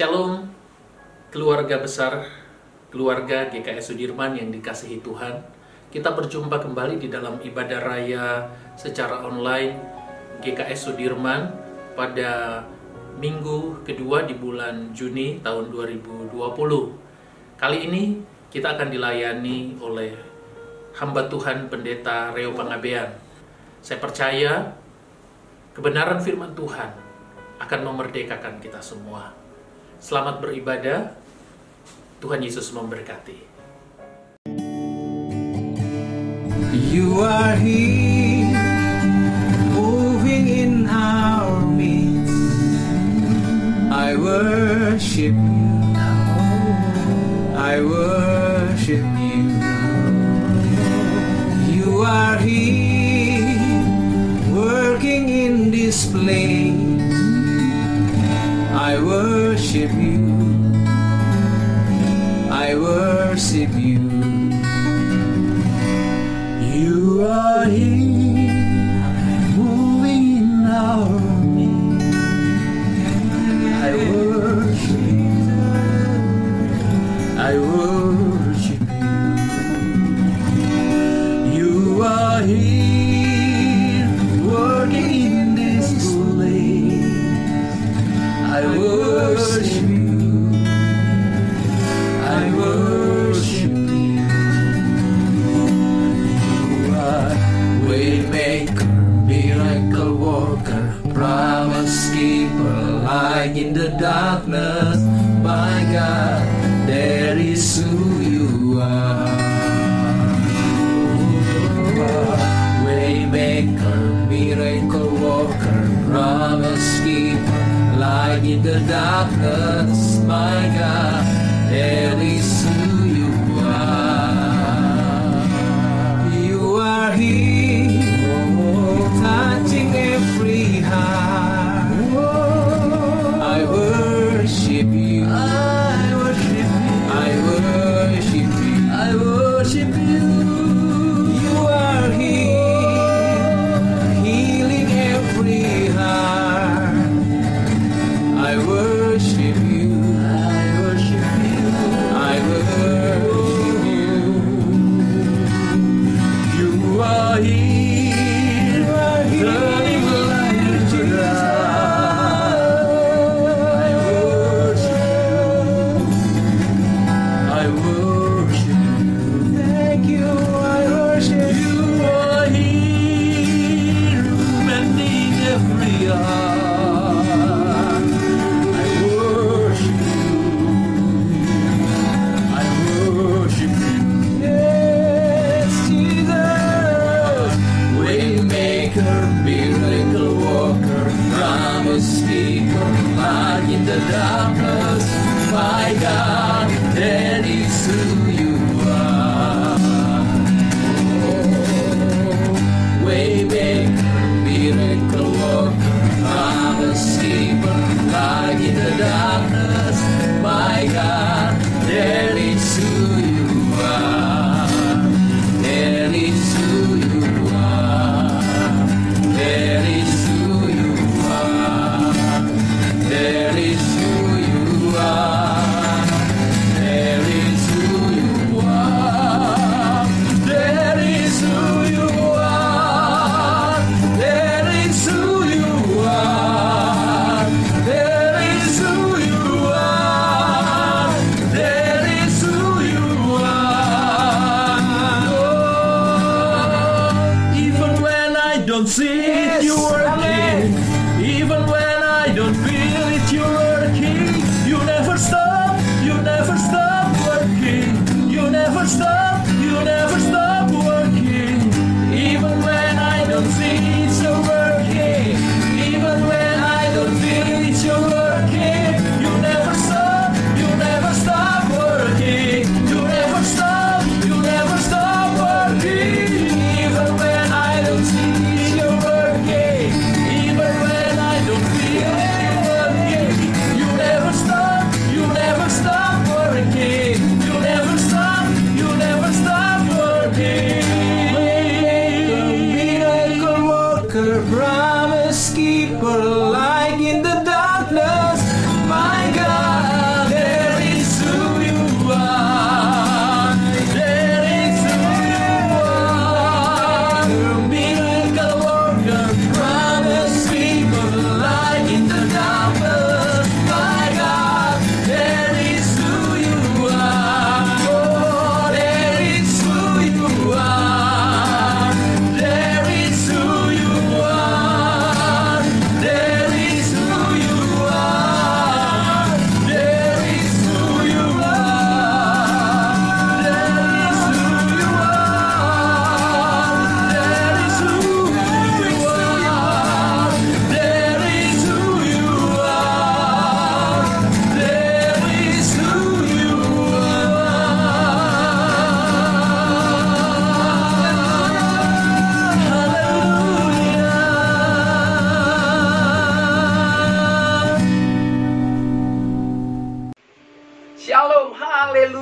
Shalom, keluarga besar, keluarga GKS Sudirman yang dikasihi Tuhan. Kita berjumpa kembali di dalam ibadah raya secara online GKS Sudirman pada minggu kedua di bulan Juni tahun 2020. Kali ini kita akan dilayani oleh hamba Tuhan Pendeta Reo Pangabean. Saya percaya kebenaran firman Tuhan akan memerdekakan kita semua. Selamat beribadah, Tuhan Yesus memberkati. You are here, moving in our midst. I worship you, I worship you. You are here, working in this place. I worship you, I worship you. You are here, moving in our midst. I worship you, I worship you. You are here, working in this place. I worship you, I worship you. You are waymaker, miracle worker, promise keeper, light in the darkness. My God, that is who you are. You are waymaker, miracle worker, promise keeper, light in the darkness, my God, that is who you are. You are here, touching every heart. I worship you, I worship you, I worship you, I worship you. You are here, healing every heart. I worship you, I worship you, I worship you. You are here, turning light into dark. I worship you, I worship you. Thank you, I worship you. You are here, mending every heart. I worship you, I worship you. Yes, Jesus, waymaker, miracle worker, promise keeper, light in the darkness. My God, that is who you are. Oh, waymaker, miracle worker, promise keeper, light in the darkness. My God, that is who you are. That is who you are. That is who you are. That is who you are.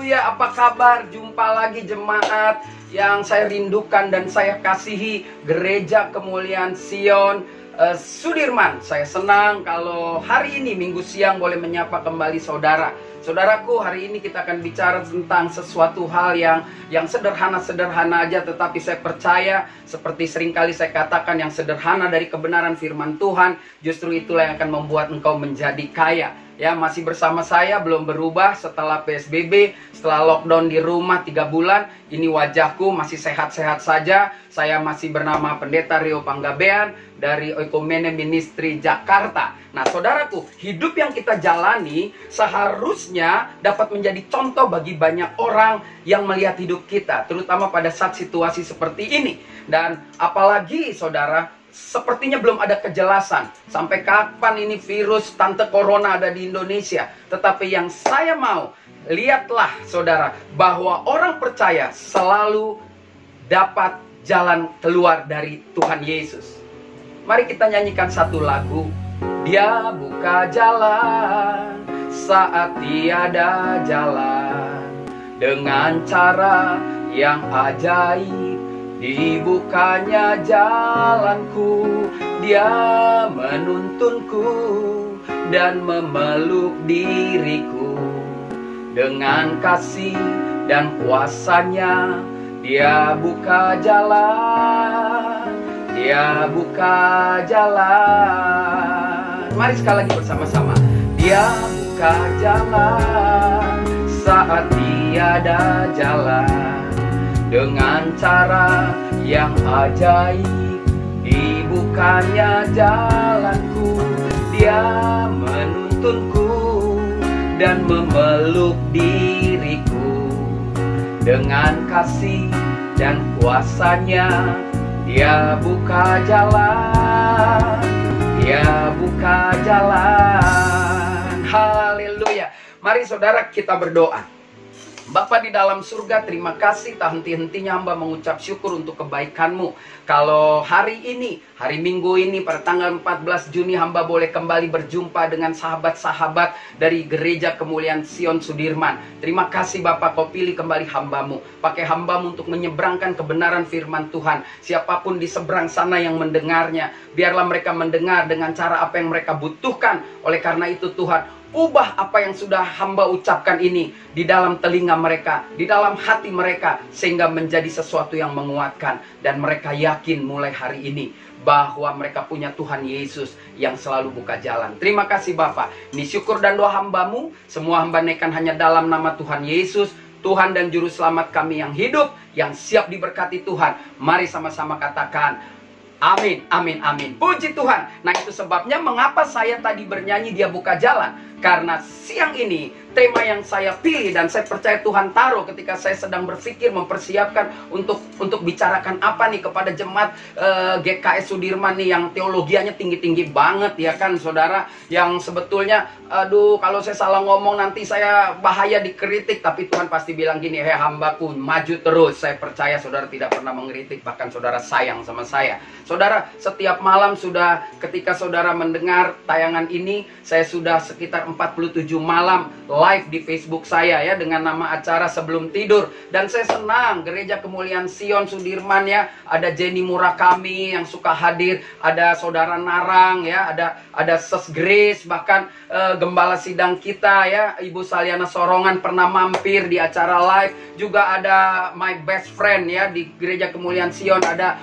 haleluya. Apa kabar? Jumpa lagi jemaat yang saya rindukan dan saya kasihi, Gereja Kemuliaan Sion Sudirman. Saya senang kalau hari ini Minggu siang boleh menyapa kembali saudara. Saudaraku, hari ini kita akan bicara tentang sesuatu hal yang sederhana-sederhana aja, tetapi saya percaya seperti seringkali saya katakan, yang sederhana dari kebenaran firman Tuhan justru itulah yang akan membuat engkau menjadi kaya. Ya, masih bersama saya, belum berubah setelah PSBB, setelah lockdown di rumah 3 bulan. Ini wajahku masih sehat-sehat saja. Saya masih bernama Pendeta Rio Panggabean dari Oikumene Ministry Jakarta. Nah, saudaraku, hidup yang kita jalani seharusnya dapat menjadi contoh bagi banyak orang yang melihat hidup kita, terutama pada saat situasi seperti ini. Dan apalagi, saudara, sepertinya belum ada kejelasan sampai kapan ini virus tante corona ada di Indonesia. Tetapi yang saya mau, lihatlah saudara, bahwa orang percaya selalu dapat jalan keluar dari Tuhan Yesus. Mari kita nyanyikan satu lagu. Dia buka jalan saat tiada jalan, dengan cara yang ajaib dibukanya jalanku. Dia menuntunku dan memeluk diriku, dengan kasih dan kuasanya Dia buka jalan, Dia buka jalan. Mari sekali lagi bersama-sama. Dia buka jalan saat tiada jalan, dengan cara yang ajaib dibukanya jalanku. Dia menuntunku dan memeluk diriku, dengan kasih dan kuasanya Dia buka jalan, Dia buka jalan. Haleluya. Mari saudara kita berdoa. Bapa di dalam surga, terima kasih tak henti-hentinya hamba mengucap syukur untuk kebaikan-Mu. Kalau hari ini, hari Minggu ini pada tanggal 14 Juni hamba boleh kembali berjumpa dengan sahabat-sahabat dari Gereja Kemuliaan Sion Sudirman. Terima kasih Bapa, Kau pilih kembali hamba-Mu. Pakai hamba-Mu untuk menyeberangkan kebenaran firman Tuhan. Siapapun di seberang sana yang mendengarnya, biarlah mereka mendengar dengan cara apa yang mereka butuhkan. Oleh karena itu Tuhan, ubah apa yang sudah hamba ucapkan ini di dalam telinga mereka, di dalam hati mereka, sehingga menjadi sesuatu yang menguatkan. Dan mereka yakin mulai hari ini bahwa mereka punya Tuhan Yesus yang selalu buka jalan. Terima kasih Bapa. Ini syukur dan doa hamba-Mu. Semua hamba naikkan hanya dalam nama Tuhan Yesus, Tuhan dan Juru Selamat kami yang hidup, yang siap diberkati Tuhan. Mari sama-sama katakan amin, amin, amin. Puji Tuhan. Nah, itu sebabnya mengapa saya tadi bernyanyi Dia buka jalan. Karena siang ini tema yang saya pilih dan saya percaya Tuhan taruh ketika saya sedang berpikir mempersiapkan untuk bicarakan apa nih kepada jemaat GKS Sudirman nih yang teologianya tinggi-tinggi banget ya kan saudara, yang sebetulnya aduh kalau saya salah ngomong nanti saya bahaya dikritik, tapi Tuhan pasti bilang gini, hei hambaku maju terus. Saya percaya saudara tidak pernah mengkritik, bahkan saudara sayang sama saya. Saudara, setiap malam sudah ketika saudara mendengar tayangan ini, saya sudah sekitar 47 malam live di Facebook saya ya, dengan nama acara Sebelum Tidur. Dan saya senang Gereja Kemuliaan Sion Sudirman ya, ada Jenny Murakami yang suka hadir, ada saudara Narang ya, ada Ses Grace, bahkan gembala sidang kita ya, Ibu Saliana Sorongan pernah mampir di acara live. Juga ada my best friend ya di Gereja Kemuliaan Sion, ada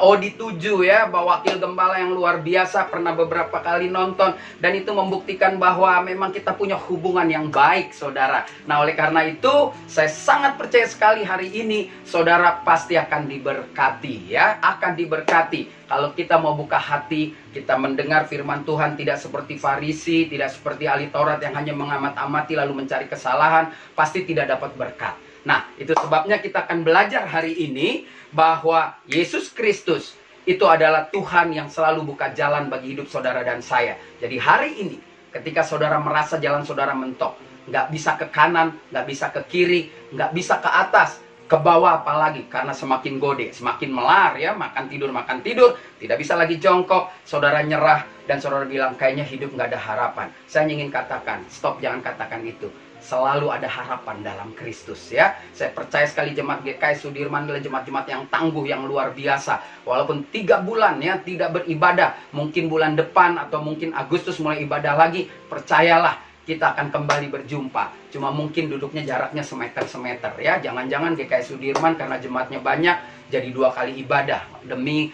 Odi 7 ya, wakil gembala yang luar biasa, pernah beberapa kali nonton. Dan itu membuktikan bahwa memang kita punya hubungan yang baik saudara. Nah, oleh karena itu saya sangat percaya sekali hari ini saudara pasti akan diberkati ya, akan diberkati. Kalau kita mau buka hati, kita mendengar firman Tuhan, tidak seperti Farisi, tidak seperti ahli Taurat yang hanya mengamat-amati lalu mencari kesalahan, pasti tidak dapat berkat. Nah, itu sebabnya kita akan belajar hari ini bahwa Yesus Kristus itu adalah Tuhan yang selalu buka jalan bagi hidup saudara dan saya. Jadi hari ini, ketika saudara merasa jalan saudara mentok, nggak bisa ke kanan, nggak bisa ke kiri, nggak bisa ke atas, ke bawah apalagi, karena semakin gode, semakin melar ya, makan tidur, tidak bisa lagi jongkok, saudara nyerah, dan saudara bilang kayaknya hidup nggak ada harapan. Saya ingin katakan, stop, jangan katakan itu. selalu ada harapan dalam Kristus ya. Saya percaya sekali jemaat GKI Sudirman adalah jemaat-jemaat yang tangguh, yang luar biasa. Walaupun 3 bulan ya tidak beribadah, mungkin bulan depan atau mungkin Agustus mulai ibadah lagi, percayalah kita akan kembali berjumpa. Cuma mungkin duduknya jaraknya semeter-semeter ya. Jangan-jangan GKI Sudirman karena jemaatnya banyak jadi 2 kali ibadah demi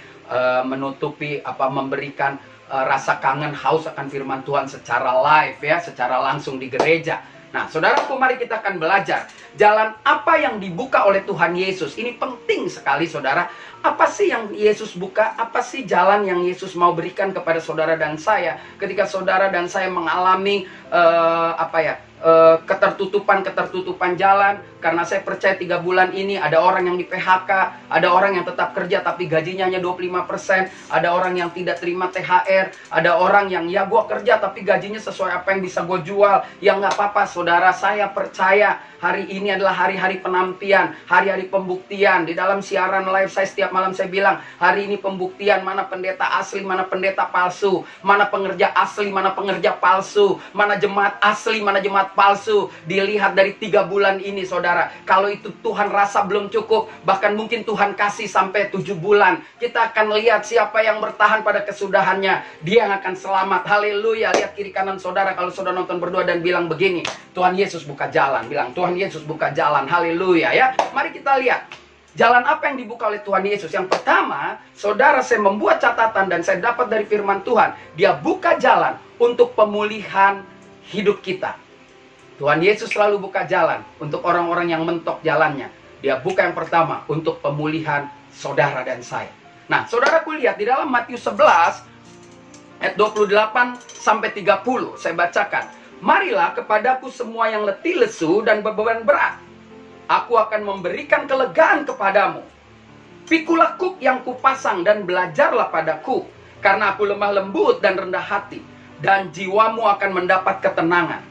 menutupi memberikan rasa kangen haus akan firman Tuhan secara live ya, secara langsung di gereja. Nah, saudaraku, mari kita akan belajar jalan apa yang dibuka oleh Tuhan Yesus. Ini penting sekali, saudara. Apa sih yang Yesus buka? Apa sih jalan yang Yesus mau berikan kepada saudara dan saya ketika saudara dan saya mengalami ketertutupan jalan? Karena saya percaya 3 bulan ini ada orang yang di PHK, ada orang yang tetap kerja tapi gajinya hanya 25%, ada orang yang tidak terima THR, ada orang yang ya gue kerja tapi gajinya sesuai apa yang bisa gue jual. Ya nggak apa-apa, saudara, saya percaya hari ini adalah hari-hari penantian, hari-hari pembuktian. Di dalam siaran live saya setiap malam saya bilang, hari ini pembuktian mana pendeta asli, mana pendeta palsu, mana pengerja asli, mana pengerja palsu, mana jemaat asli, mana jemaat palsu. Dilihat dari 3 bulan ini, saudara. Kalau itu Tuhan rasa belum cukup, bahkan mungkin Tuhan kasih sampai 7 bulan, kita akan lihat siapa yang bertahan pada kesudahannya, dia yang akan selamat. Haleluya. Lihat kiri kanan saudara kalau saudara nonton berdua dan bilang begini, Tuhan Yesus buka jalan. Bilang, Tuhan Yesus buka jalan. Haleluya ya. Mari kita lihat jalan apa yang dibuka oleh Tuhan Yesus. Yang pertama, saudara, saya membuat catatan dan saya dapat dari firman Tuhan, dia buka jalan untuk pemulihan hidup kita. Tuhan Yesus selalu buka jalan untuk orang-orang yang mentok jalannya. Dia buka yang pertama untuk pemulihan saudara dan saya. Nah, saudaraku, lihat di dalam Matius 11 ayat 28 sampai 30. Saya bacakan. Marilah kepadaku semua yang letih lesu dan beban berat, aku akan memberikan kelegaan kepadamu. Pikulah kuk yang kupasang dan belajarlah padaku, karena aku lemah lembut dan rendah hati, dan jiwamu akan mendapat ketenangan.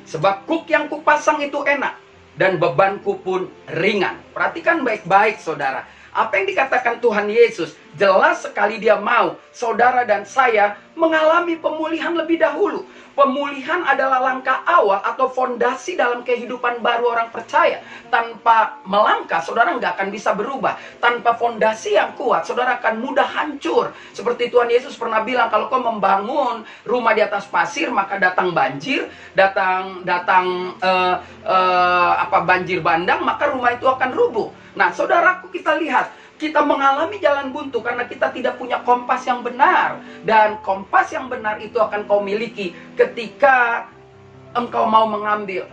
Sebab kuk yang kupasang itu enak, dan bebanku pun ringan. Perhatikan baik-baik, saudara. Apa yang dikatakan Tuhan Yesus, jelas sekali dia mau saudara dan saya mengalami pemulihan lebih dahulu. Pemulihan adalah langkah awal atau fondasi dalam kehidupan baru orang percaya. Tanpa melangkah, saudara nggak akan bisa berubah. Tanpa fondasi yang kuat, saudara akan mudah hancur. Seperti Tuhan Yesus pernah bilang, kalau kau membangun rumah di atas pasir, maka datang banjir, banjir bandang, maka rumah itu akan rubuh. Nah, saudaraku, kita lihat, kita mengalami jalan buntu karena kita tidak punya kompas yang benar. Dan kompas yang benar itu akan kau miliki ketika engkau mau mengambil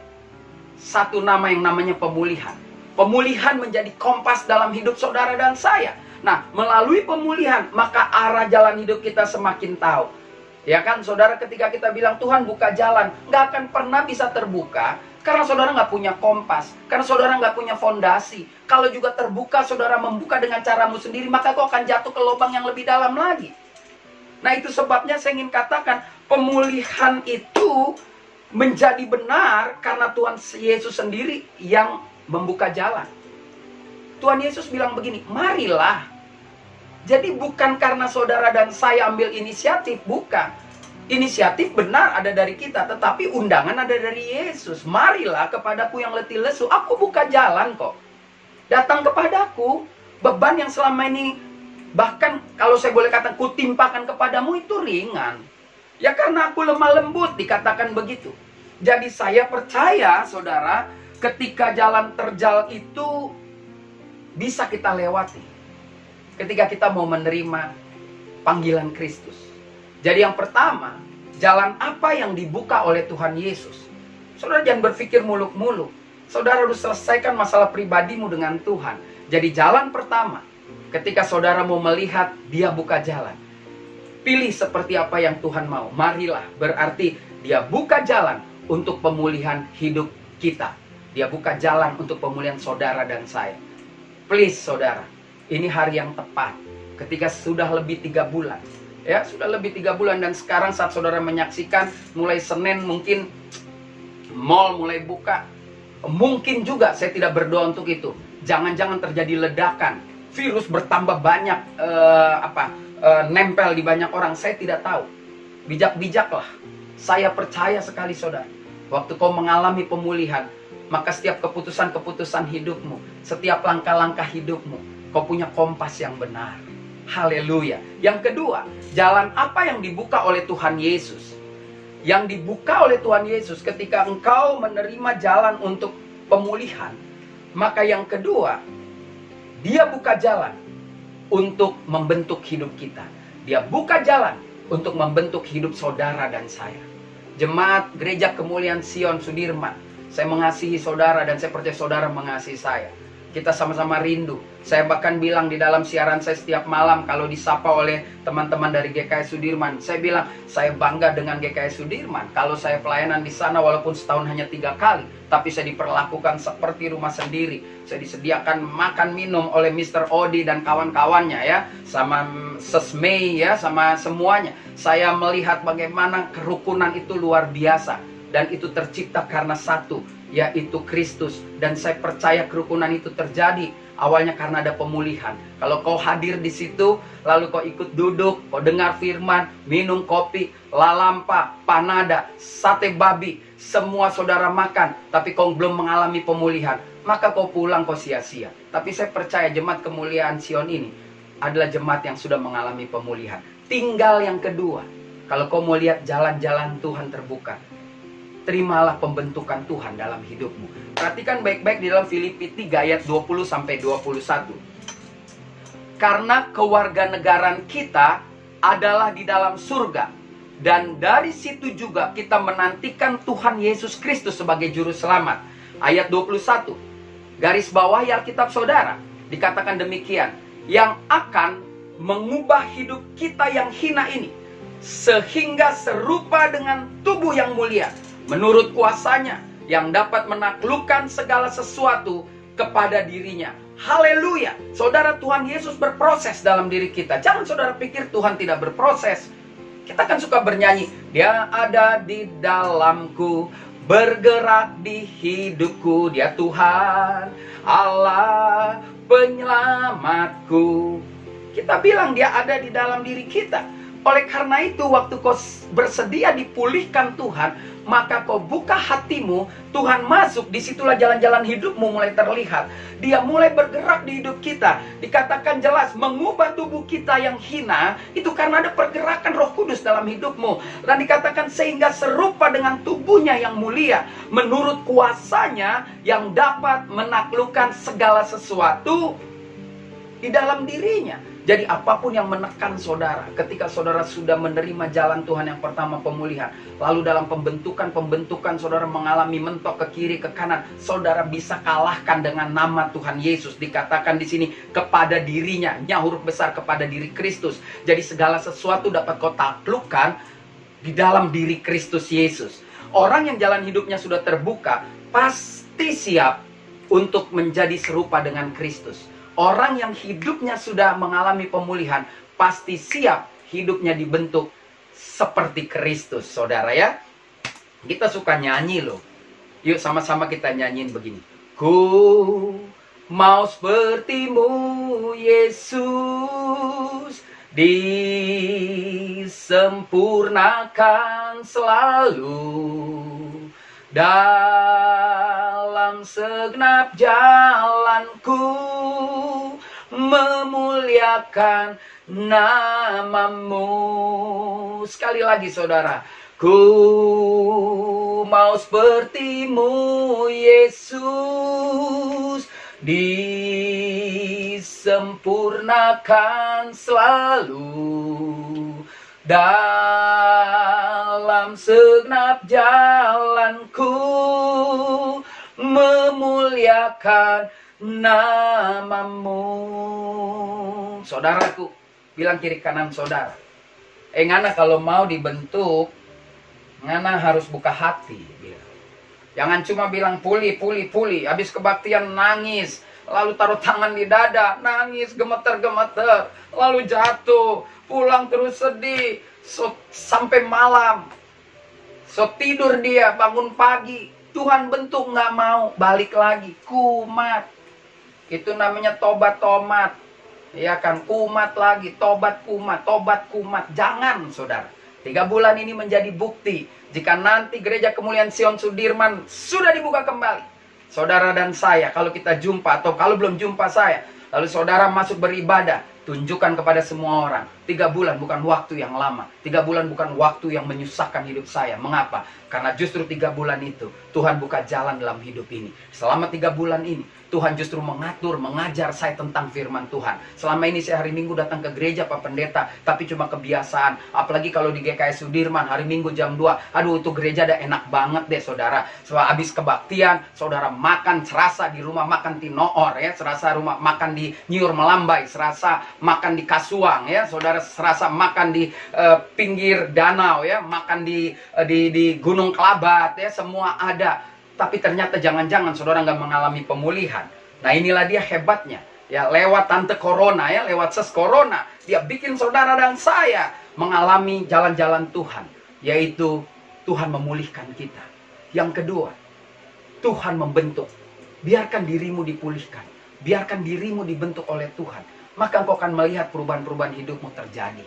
satu nama yang namanya pemulihan. Pemulihan menjadi kompas dalam hidup saudara dan saya. Nah, melalui pemulihan, maka arah jalan hidup kita semakin tahu. Ya kan, saudara, ketika kita bilang, Tuhan buka jalan, nggak akan pernah bisa terbuka karena saudara nggak punya kompas, karena saudara nggak punya fondasi. Kalau juga terbuka, saudara membuka dengan caramu sendiri, maka kau akan jatuh ke lubang yang lebih dalam lagi. Nah, itu sebabnya saya ingin katakan, pemulihan itu menjadi benar karena Tuhan Yesus sendiri yang membuka jalan. Tuhan Yesus bilang begini, marilah. Jadi bukan karena saudara dan saya ambil inisiatif, bukan. Inisiatif benar ada dari kita, tetapi undangan ada dari Yesus. Marilah kepadaku yang letih lesu, aku buka jalan kok. Datang kepadaku, beban yang selama ini, bahkan kalau saya boleh katakan, kutimpakan kepadamu itu ringan. Ya karena aku lemah lembut, dikatakan begitu. Jadi saya percaya, saudara, ketika jalan terjal itu bisa kita lewati. Ketika kita mau menerima panggilan Kristus. Jadi yang pertama, jalan apa yang dibuka oleh Tuhan Yesus? Saudara jangan berpikir muluk-muluk. Saudara harus selesaikan masalah pribadimu dengan Tuhan. Jadi jalan pertama, ketika saudara mau melihat dia buka jalan, pilih seperti apa yang Tuhan mau. Marilah, berarti dia buka jalan untuk pemulihan hidup kita. Dia buka jalan untuk pemulihan saudara dan saya. Please saudara, ini hari yang tepat. Ketika sudah lebih 3 bulan. Ya, sudah lebih 3 bulan dan sekarang saat saudara menyaksikan mulai Senin mungkin mall mulai buka. Mungkin juga saya tidak berdoa untuk itu. Jangan-jangan terjadi ledakan, virus bertambah banyak nempel di banyak orang. Saya tidak tahu. Bijak-bijaklah. Saya percaya sekali saudara. Waktu kau mengalami pemulihan, maka setiap keputusan-keputusan hidupmu, setiap langkah-langkah hidupmu, kau punya kompas yang benar. Haleluya. Yang kedua, jalan apa yang dibuka oleh Tuhan Yesus? Yang dibuka oleh Tuhan Yesus ketika engkau menerima jalan untuk pemulihan, maka yang kedua, dia buka jalan untuk membentuk hidup kita. Dia buka jalan untuk membentuk hidup saudara dan saya. Jemaat Gereja Kemuliaan Sion Sudirman, saya mengasihi saudara dan saya percaya saudara mengasihi saya. Kita sama-sama rindu. Saya bahkan bilang di dalam siaran saya setiap malam kalau disapa oleh teman-teman dari GKI Sudirman, saya bilang saya bangga dengan GKI Sudirman. Kalau saya pelayanan di sana walaupun setahun hanya 3 kali, tapi saya diperlakukan seperti rumah sendiri. Saya disediakan makan minum oleh Mr. Odi dan kawan-kawannya ya, sama Sis May ya, sama semuanya. Saya melihat bagaimana kerukunan itu luar biasa dan itu tercipta karena satu, yaitu Kristus. Dan saya percaya kerukunan itu terjadi awalnya karena ada pemulihan. Kalau kau hadir di situ, lalu kau ikut duduk, kau dengar firman, minum kopi, lalampa, panada, sate babi, semua saudara makan, tapi kau belum mengalami pemulihan, maka kau pulang kau sia-sia. Tapi saya percaya jemaat Kemuliaan Sion ini adalah jemaat yang sudah mengalami pemulihan. Tinggal yang kedua, kalau kau mau lihat jalan-jalan Tuhan terbuka, terimalah pembentukan Tuhan dalam hidupmu. Perhatikan baik-baik di dalam Filipi 3 ayat 20-21. Karena kewarganegaraan kita adalah di dalam surga, dan dari situ juga kita menantikan Tuhan Yesus Kristus sebagai juru selamat. Ayat 21. Garis bawahi Alkitab saudara, dikatakan demikian, yang akan mengubah hidup kita yang hina ini sehingga serupa dengan tubuh yang mulia, menurut kuasanya yang dapat menaklukkan segala sesuatu kepada dirinya. Haleluya. Saudara, Tuhan Yesus berproses dalam diri kita. Jangan saudara pikir Tuhan tidak berproses. Kita kan suka bernyanyi, dia ada di dalamku, bergerak di hidupku, dia Tuhan Allah penyelamatku. Kita bilang dia ada di dalam diri kita. Oleh karena itu, waktu kau bersedia dipulihkan Tuhan, maka kau buka hatimu, Tuhan masuk, disitulah jalan-jalan hidupmu mulai terlihat. Dia mulai bergerak di hidup kita. Dikatakan jelas, mengubah tubuh kita yang hina, itu karena ada pergerakan Roh Kudus dalam hidupmu. Dan dikatakan sehingga serupa dengan tubuhnya yang mulia, menurut kuasanya yang dapat menaklukkan segala sesuatu di dalam dirinya. Jadi apapun yang menekan saudara, ketika saudara sudah menerima jalan Tuhan yang pertama pemulihan, lalu dalam pembentukan saudara mengalami mentok ke kiri ke kanan, saudara bisa kalahkan dengan nama Tuhan Yesus. Dikatakan di sini kepada dirinya, nya huruf besar kepada diri Kristus. Jadi segala sesuatu dapat kau taklukkan di dalam diri Kristus Yesus. Orang yang jalan hidupnya sudah terbuka pasti siap untuk menjadi serupa dengan Kristus. Orang yang hidupnya sudah mengalami pemulihan pasti siap hidupnya dibentuk seperti Kristus, saudara ya. Kita suka nyanyi loh. Yuk sama-sama kita nyanyiin begini. Ku mau sepertimu Yesus, disempurnakan selalu dalam segenap jalanku, memuliakan namamu. Sekali lagi saudara, ku mau sepertimu Yesus, disempurnakan selalu dalam segenap jalanku, memuliakan namamu. Saudaraku, bilang kiri kanan saudara, ngana kalau mau dibentuk, ngana harus buka hati. Jangan cuma bilang puli, habis kebaktian nangis, lalu taruh tangan di dada, nangis, gemeter-gemeter, lalu jatuh, pulang terus sedih, sampai malam. Tidur dia, bangun pagi, Tuhan bentuk nggak mau, balik lagi, kumat. Itu namanya tobat-tomat. Ya kan, kumat lagi, tobat kumat. Jangan saudara. 3 bulan ini menjadi bukti jika nanti Gereja Kemuliaan Sion Sudirman sudah dibuka kembali. Saudara dan saya, kalau kita jumpa atau kalau belum jumpa saya, lalu saudara masuk beribadah, tunjukkan kepada semua orang, 3 bulan bukan waktu yang lama. 3 bulan bukan waktu yang menyusahkan hidup saya. Mengapa? Karena justru 3 bulan itu Tuhan buka jalan dalam hidup ini. Selama 3 bulan ini Tuhan justru mengatur, mengajar saya tentang firman Tuhan. Selama ini saya hari Minggu datang ke gereja Pak Pendeta, tapi cuma kebiasaan. Apalagi kalau di GKS Sudirman hari Minggu jam 2. Aduh, itu gereja udah enak banget deh saudara. Setelah habis kebaktian, saudara makan serasa di rumah makan tinoor ya, serasa rumah makan di Nyur Melambai, serasa makan di Kasuang ya, saudara serasa makan di pinggir danau ya, makan di Gunung Kelabat ya, semua ada. Tapi ternyata jangan-jangan saudara nggak mengalami pemulihan. Nah inilah dia hebatnya. Ya lewat tante corona ya, lewat ses corona. Dia bikin saudara dan saya mengalami jalan-jalan Tuhan. Yaitu Tuhan memulihkan kita. Yang kedua, Tuhan membentuk. Biarkan dirimu dipulihkan. Biarkan dirimu dibentuk oleh Tuhan. Maka engkau akan melihat perubahan-perubahan hidupmu terjadi.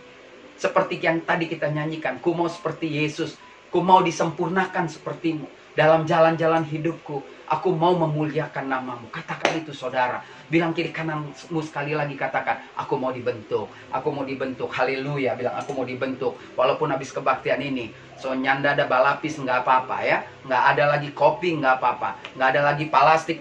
Seperti yang tadi kita nyanyikan. Ku mau seperti Yesus. Ku mau disempurnakan sepertimu. Dalam jalan-jalan hidupku, aku mau memuliakan namamu. Katakan itu saudara. Bilang kiri kananmu sekali lagi, katakan, aku mau dibentuk. Aku mau dibentuk. Haleluya. Bilang aku mau dibentuk. Walaupun habis kebaktian ini, so nyanda ada balapis nggak apa-apa ya. Nggak ada lagi kopi nggak apa-apa. Nggak ada lagi plastik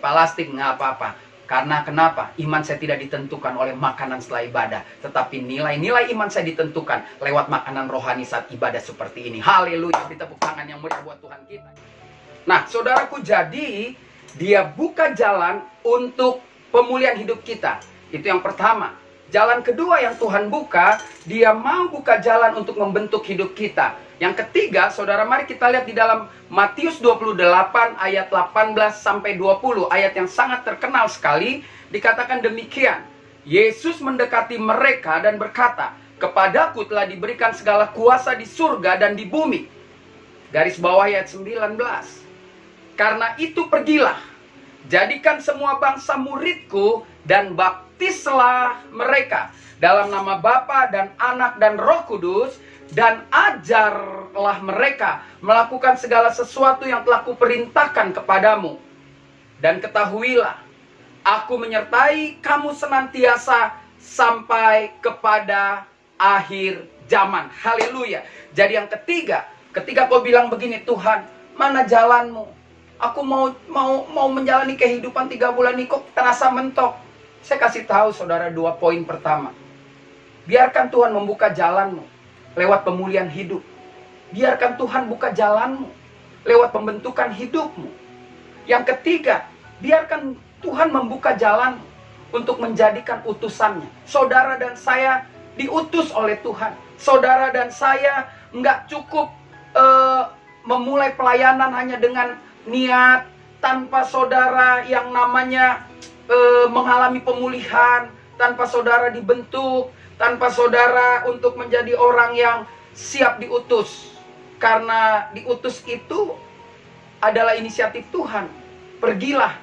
nggak apa-apa. Karena kenapa? Iman saya tidak ditentukan oleh makanan setelah ibadah. Tetapi nilai-nilai iman saya ditentukan lewat makanan rohani saat ibadah seperti ini. Haleluya. Beri tepuk tangan yang meriah buat Tuhan kita. Nah, saudaraku, jadi dia buka jalan untuk pemulihan hidup kita. Itu yang pertama. Jalan kedua yang Tuhan buka, dia mau buka jalan untuk membentuk hidup kita. Yang ketiga, saudara, mari kita lihat di dalam Matius 28 ayat 18 sampai 20, ayat yang sangat terkenal sekali, dikatakan demikian. Yesus mendekati mereka dan berkata, "Kepadaku telah diberikan segala kuasa di surga dan di bumi." Garis bawah ayat 19. Karena itu pergilah, jadikan semua bangsa muridku dan baptislah mereka dalam nama Bapa dan Anak dan Roh Kudus, dan ajarlah mereka melakukan segala sesuatu yang telah kuperintahkan kepadamu. Dan ketahuilah, aku menyertai kamu senantiasa sampai kepada akhir zaman. Haleluya. Jadi yang ketiga, ketika kau bilang begini, Tuhan, mana jalanmu? Aku mau menjalani kehidupan 3 bulan ini kok terasa mentok. Saya kasih tahu saudara 2 poin pertama. Biarkan Tuhan membuka jalanmu lewat pemulihan hidup. Biarkan Tuhan buka jalanmu lewat pembentukan hidupmu. Yang ketiga, biarkan Tuhan membuka jalan untuk menjadikan utusannya. Saudara dan saya diutus oleh Tuhan. Saudara dan saya nggak cukup memulai pelayanan hanya dengan niat, tanpa saudara yang namanya mengalami pemulihan, tanpa saudara dibentuk, tanpa saudara untuk menjadi orang yang siap diutus. Karena diutus itu adalah inisiatif Tuhan. Pergilah.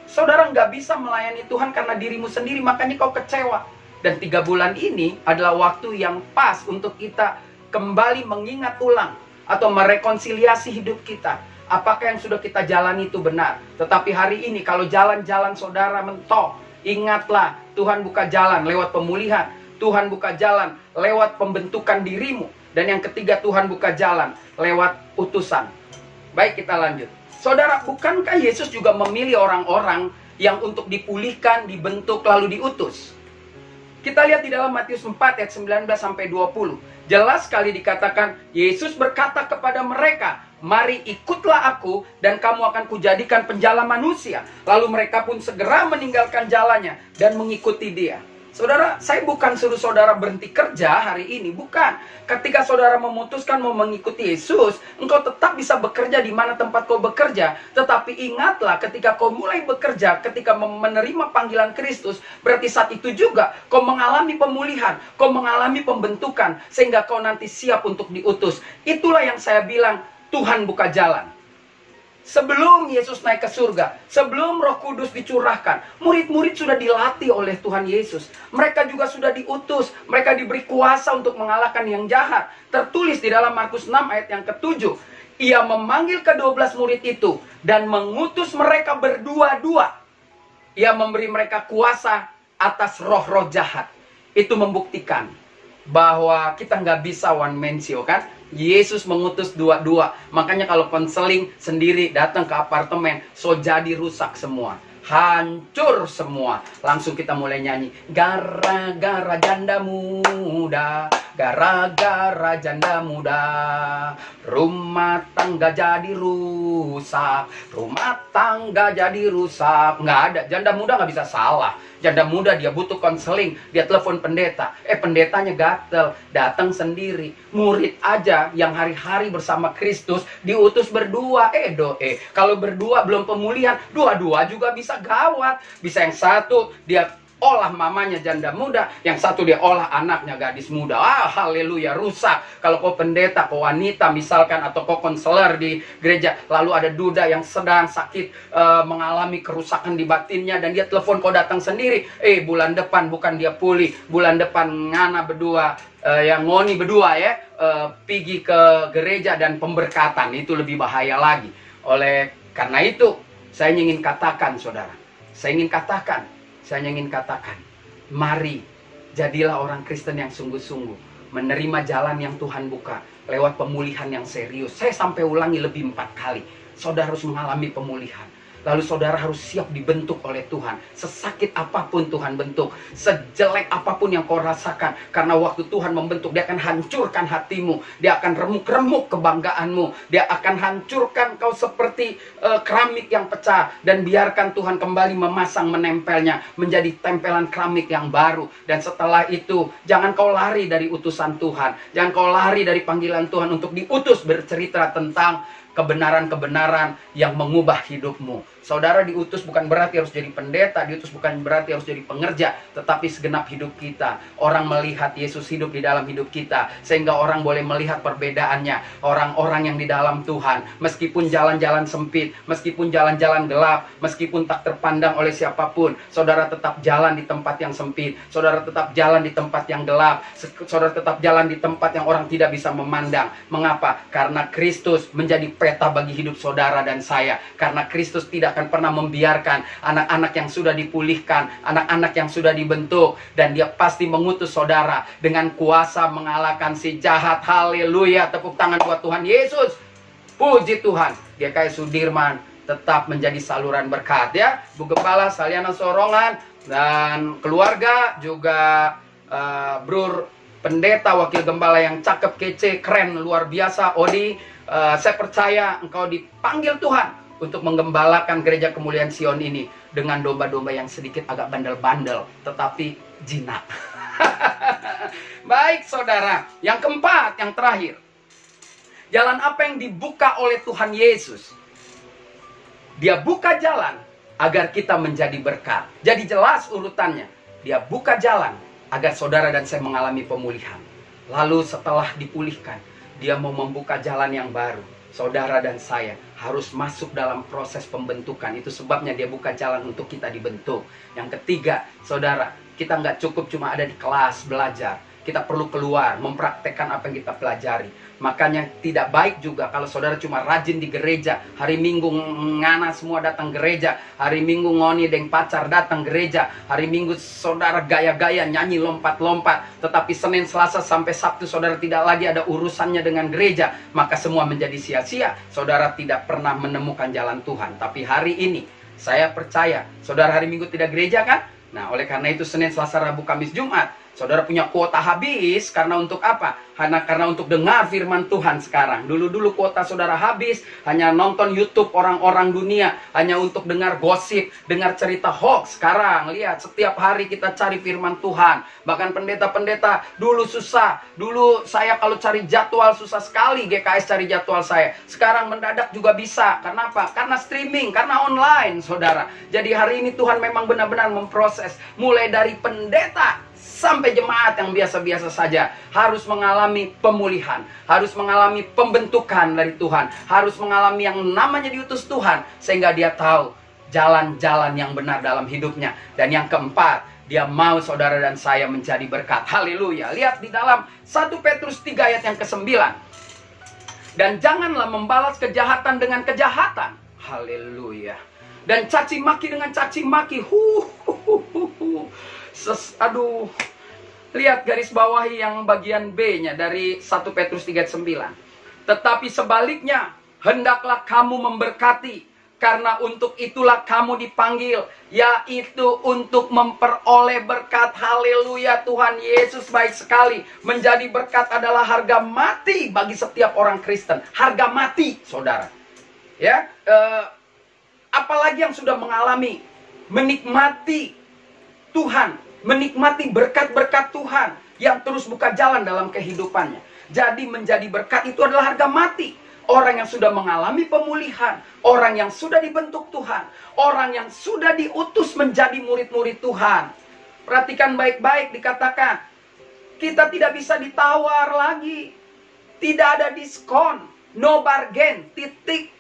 Saudara nggak bisa melayani Tuhan karena dirimu sendiri, makanya kau kecewa. Dan 3 bulan ini adalah waktu yang pas untuk kita kembali mengingat ulang atau merekonsiliasi hidup kita. Apakah yang sudah kita jalani itu benar? Tetapi hari ini kalau jalan-jalan saudara mentok, ingatlah Tuhan buka jalan lewat pemulihan. Tuhan buka jalan lewat pembentukan dirimu. Dan yang ketiga, Tuhan buka jalan lewat utusan. Baik, kita lanjut. Saudara, bukankah Yesus juga memilih orang-orang yang untuk dipulihkan, dibentuk, lalu diutus? Kita lihat di dalam Matius 4 ayat 19 sampai 20. Jelas sekali dikatakan, Yesus berkata kepada mereka, "Mari ikutlah aku dan kamu akan kujadikan penjala manusia." Lalu mereka pun segera meninggalkan jalannya dan mengikuti dia. Saudara, saya bukan suruh saudara berhenti kerja hari ini, bukan. Ketika saudara memutuskan mau mengikuti Yesus, engkau tetap bisa bekerja di mana tempat kau bekerja. Tetapi ingatlah, ketika kau mulai bekerja, ketika menerima panggilan Kristus, berarti saat itu juga kau mengalami pemulihan, kau mengalami pembentukan, sehingga kau nanti siap untuk diutus. Itulah yang saya bilang, Tuhan buka jalan. Sebelum Yesus naik ke surga, sebelum Roh Kudus dicurahkan, murid-murid sudah dilatih oleh Tuhan Yesus. Mereka juga sudah diutus, mereka diberi kuasa untuk mengalahkan yang jahat. Tertulis di dalam Markus 6 ayat yang ke-7. Ia memanggil ke-12 murid itu dan mengutus mereka berdua-dua. Ia memberi mereka kuasa atas roh-roh jahat. Itu membuktikan bahwa kita nggak bisa one man show, kan? Yesus mengutus dua-dua. Makanya kalau konseling sendiri datang ke apartemen, so jadi rusak semua, hancur semua. Langsung kita mulai nyanyi, gara-gara janda muda, gara-gara janda muda, rumah tangga jadi rusak, rumah tangga jadi rusak. Nggak ada, janda muda nggak bisa salah. Janda muda dia butuh konseling, dia telepon pendeta. Pendetanya gatel, datang sendiri. Murid aja yang hari-hari bersama Kristus diutus berdua. Kalau berdua belum pemulihan, dua-dua juga bisa gawat. Bisa yang satu dia olah mamanya janda muda, yang satu dia olah anaknya gadis muda. Haleluya, rusak. Kalau kau pendeta, kau wanita misalkan, atau kau konselor di gereja, lalu ada duda yang sedang sakit, mengalami kerusakan di batinnya, dan dia telepon kau datang sendiri. Bulan depan bukan dia pulih, bulan depan ngana berdua, yang ngoni berdua ya, pergi ke gereja dan pemberkatan. Itu lebih bahaya lagi. Oleh karena itu, saya ingin katakan, saudara, saya ingin katakan, mari jadilah orang Kristen yang sungguh-sungguh, menerima jalan yang Tuhan buka lewat pemulihan yang serius. Saya sampai ulangi lebih 4 kali. Saudara harus mengalami pemulihan. Lalu saudara harus siap dibentuk oleh Tuhan. Sesakit apapun Tuhan bentuk, sejelek apapun yang kau rasakan, karena waktu Tuhan membentuk, dia akan hancurkan hatimu, dia akan remuk-remuk kebanggaanmu, dia akan hancurkan kau seperti keramik yang pecah, dan biarkan Tuhan kembali memasang, menempelnya menjadi tempelan keramik yang baru. Dan setelah itu, jangan kau lari dari utusan Tuhan, jangan kau lari dari panggilan Tuhan untuk diutus bercerita tentang kebenaran-kebenaran yang mengubah hidupmu. Saudara diutus bukan berarti harus jadi pendeta, diutus bukan berarti harus jadi pengerja, tetapi segenap hidup kita. Orang melihat Yesus hidup di dalam hidup kita, sehingga orang boleh melihat perbedaannya. Orang-orang yang di dalam Tuhan, meskipun jalan-jalan sempit, meskipun jalan-jalan gelap, meskipun tak terpandang oleh siapapun, saudara tetap jalan di tempat yang sempit, saudara tetap jalan di tempat yang gelap, saudara tetap jalan di tempat yang orang tidak bisa memandang. Mengapa? Karena Kristus menjadi peta bagi hidup saudara dan saya. Karena Kristus tidak akan pernah membiarkan anak-anak yang sudah dipulihkan, anak-anak yang sudah dibentuk, dan dia pasti mengutus saudara dengan kuasa mengalahkan si jahat. Haleluya, tepuk tangan buat Tuhan Yesus. Puji Tuhan. GKI Sudirman tetap menjadi saluran berkat ya. Bu Gembala, Saliana Sorongan, dan keluarga, juga Bro Pendeta, Wakil Gembala yang cakep, kece, keren, luar biasa, Odi. Saya percaya engkau dipanggil Tuhan untuk menggembalakan gereja Kemuliaan Sion ini dengan domba-domba yang sedikit agak bandel-bandel, tetapi jinak. Baik saudara, yang keempat, yang terakhir. Jalan apa yang dibuka oleh Tuhan Yesus? Dia buka jalan agar kita menjadi berkat. Jadi jelas urutannya. Dia buka jalan agar saudara dan saya mengalami pemulihan. Lalu setelah dipulihkan, dia mau membuka jalan yang baru. Saudara dan saya harus masuk dalam proses pembentukan. Itu sebabnya dia buka jalan untuk kita dibentuk. Yang ketiga, saudara, kita nggak cukup cuma ada di kelas belajar. Kita perlu keluar, mempraktekkan apa yang kita pelajari. Makanya tidak baik juga kalau saudara cuma rajin di gereja. Hari Minggu ngana semua datang gereja. Hari Minggu ngoni deng pacar datang gereja. Hari Minggu saudara gaya-gaya nyanyi lompat-lompat. Tetapi Senin, Selasa sampai Sabtu saudara tidak lagi ada urusannya dengan gereja. Maka semua menjadi sia-sia. Saudara tidak pernah menemukan jalan Tuhan. Tapi hari ini saya percaya saudara hari Minggu tidak gereja kan? Nah oleh karena itu Senin, Selasa, Rabu, Kamis, Jumat saudara punya kuota habis. Karena untuk apa? Karena untuk dengar firman Tuhan sekarang. Dulu-dulu kuota saudara habis hanya nonton YouTube orang-orang dunia, hanya untuk dengar gosip, dengar cerita hoax. Sekarang lihat, setiap hari kita cari firman Tuhan. Bahkan pendeta-pendeta dulu susah. Dulu saya kalau cari jadwal susah sekali, GKS cari jadwal saya. Sekarang mendadak juga bisa. Karena apa? Karena streaming, karena online saudara. Jadi hari ini Tuhan memang benar-benar memproses. Mulai dari pendeta sampai jemaat yang biasa-biasa saja harus mengalami pemulihan, harus mengalami pembentukan dari Tuhan, harus mengalami yang namanya diutus Tuhan, sehingga dia tahu jalan-jalan yang benar dalam hidupnya. Dan yang keempat, dia mau saudara dan saya menjadi berkat. Haleluya. Lihat di dalam 1 Petrus 3 ayat yang ke-9. Dan janganlah membalas kejahatan dengan kejahatan. Haleluya. Dan caci maki dengan caci maki. Aduh. Lihat garis bawahi yang bagian B-nya dari 1 Petrus 3 ayat 9. Tetapi sebaliknya, hendaklah kamu memberkati, karena untuk itulah kamu dipanggil, yaitu untuk memperoleh berkat. Haleluya, Tuhan Yesus baik sekali. Menjadi berkat adalah harga mati bagi setiap orang Kristen. Harga mati, saudara. Ya, apalagi yang sudah mengalami, menikmati Tuhan, menikmati berkat-berkat Tuhan yang terus buka jalan dalam kehidupannya. Jadi menjadi berkat itu adalah harga mati. Orang yang sudah mengalami pemulihan, orang yang sudah dibentuk Tuhan, orang yang sudah diutus menjadi murid-murid Tuhan. Perhatikan baik-baik, dikatakan kita tidak bisa ditawar lagi, tidak ada diskon, no bargain, titik.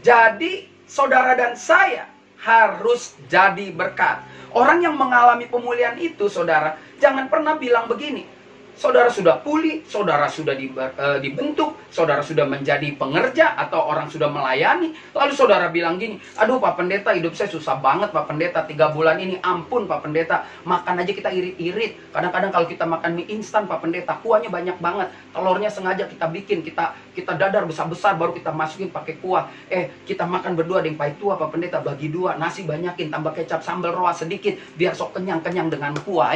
Jadi saudara dan saya harus jadi berkat. Orang yang mengalami pemulihan itu, saudara, jangan pernah bilang begini, saudara sudah pulih, saudara sudah dibentuk, saudara sudah menjadi pengerja atau orang sudah melayani. Lalu saudara bilang gini, aduh Pak Pendeta, hidup saya susah banget Pak Pendeta, 3 bulan ini, ampun Pak Pendeta, makan aja kita irit-irit. Kadang-kadang kalau kita makan mie instan Pak Pendeta, kuahnya banyak banget, telurnya sengaja kita bikin, kita dadar besar-besar baru kita masukin pakai kuah. Kita makan berdua dengan pai tua Pak Pendeta, bagi 2, nasi banyakin, tambah kecap sambal roa sedikit, biar sok kenyang-kenyang dengan kuah.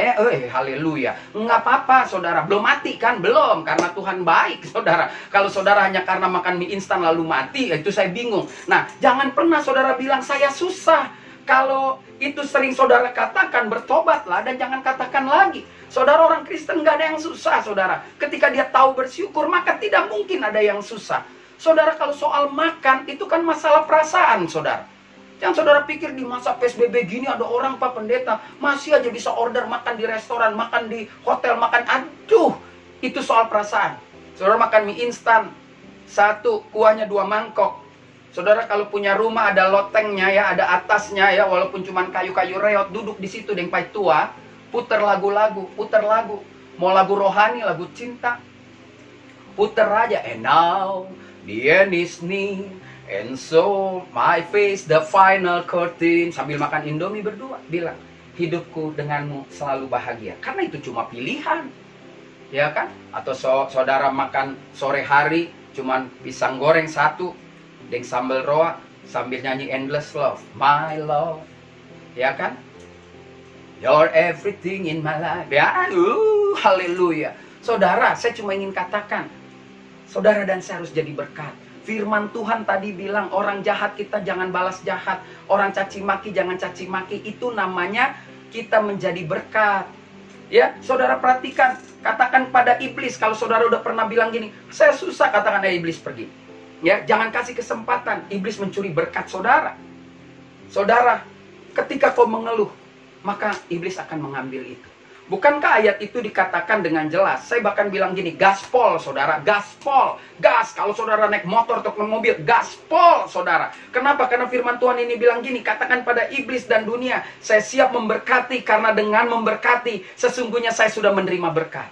Haleluya. Nggak apa-apa saudara, belum mati kan? Belum, karena Tuhan baik saudara. Kalau saudara hanya karena makan mie instan lalu mati, itu saya bingung. Nah, jangan pernah saudara bilang saya susah. Kalau itu sering saudara katakan, bertobatlah dan jangan katakan lagi. Saudara, orang Kristen nggak ada yang susah saudara. Ketika dia tahu bersyukur, maka tidak mungkin ada yang susah. Saudara, kalau soal makan, itu kan masalah perasaan saudara. Jangan saudara pikir di masa PSBB gini ada orang Pak Pendeta masih aja bisa order makan di restoran, makan di hotel, makan. Aduh, itu soal perasaan. Saudara makan mie instan 1, kuahnya 2 mangkok. Saudara kalau punya rumah ada lotengnya ya, ada atasnya ya, walaupun cuma kayu-kayu reot, duduk di situ dengan pai tua, puter lagu-lagu, puter lagu. Mau lagu rohani, lagu cinta, puter aja. And now the end is near, and so my face the final curtain. Sambil makan Indomie berdua, bilang, hidupku denganmu selalu bahagia. Karena itu cuma pilihan, ya kan? Atau saudara makan sore hari cuman pisang goreng 1 dengan sambal roa sambil nyanyi Endless Love, my love, ya kan? You're everything in my life. Ya, haleluya. Saudara, saya cuma ingin katakan, saudara dan saya harus jadi berkat. Firman Tuhan tadi bilang, orang jahat kita jangan balas jahat, orang caci maki jangan caci maki. Itu namanya kita menjadi berkat. Ya, saudara perhatikan, katakan pada iblis, kalau saudara udah pernah bilang gini, saya susah, katakan iblis pergi. Ya, jangan kasih kesempatan iblis mencuri berkat saudara. Saudara, ketika kau mengeluh, maka iblis akan mengambil itu. Bukankah ayat itu dikatakan dengan jelas? Saya bahkan bilang gini, gaspol saudara, gaspol, gas. Kalau saudara naik motor atau mobil, gaspol saudara. Kenapa? Karena firman Tuhan ini bilang gini, katakan pada iblis dan dunia, saya siap memberkati, karena dengan memberkati, sesungguhnya saya sudah menerima berkat.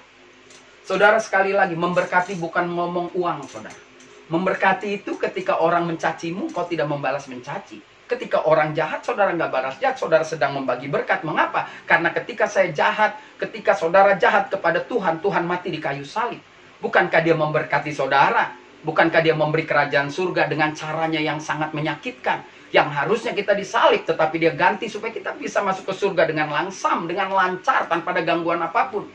Saudara, sekali lagi, memberkati bukan ngomong uang saudara. Memberkati itu ketika orang mencacimu, kau tidak membalas mencaci. Ketika orang jahat, saudara nggak balas jahat, saudara sedang membagi berkat. Mengapa? Karena ketika saya jahat, ketika saudara jahat kepada Tuhan, Tuhan mati di kayu salib. Bukankah dia memberkati saudara? Bukankah dia memberi kerajaan surga dengan caranya yang sangat menyakitkan? Yang harusnya kita disalib, tetapi dia ganti supaya kita bisa masuk ke surga dengan langsam, dengan lancar, tanpa ada gangguan apapun.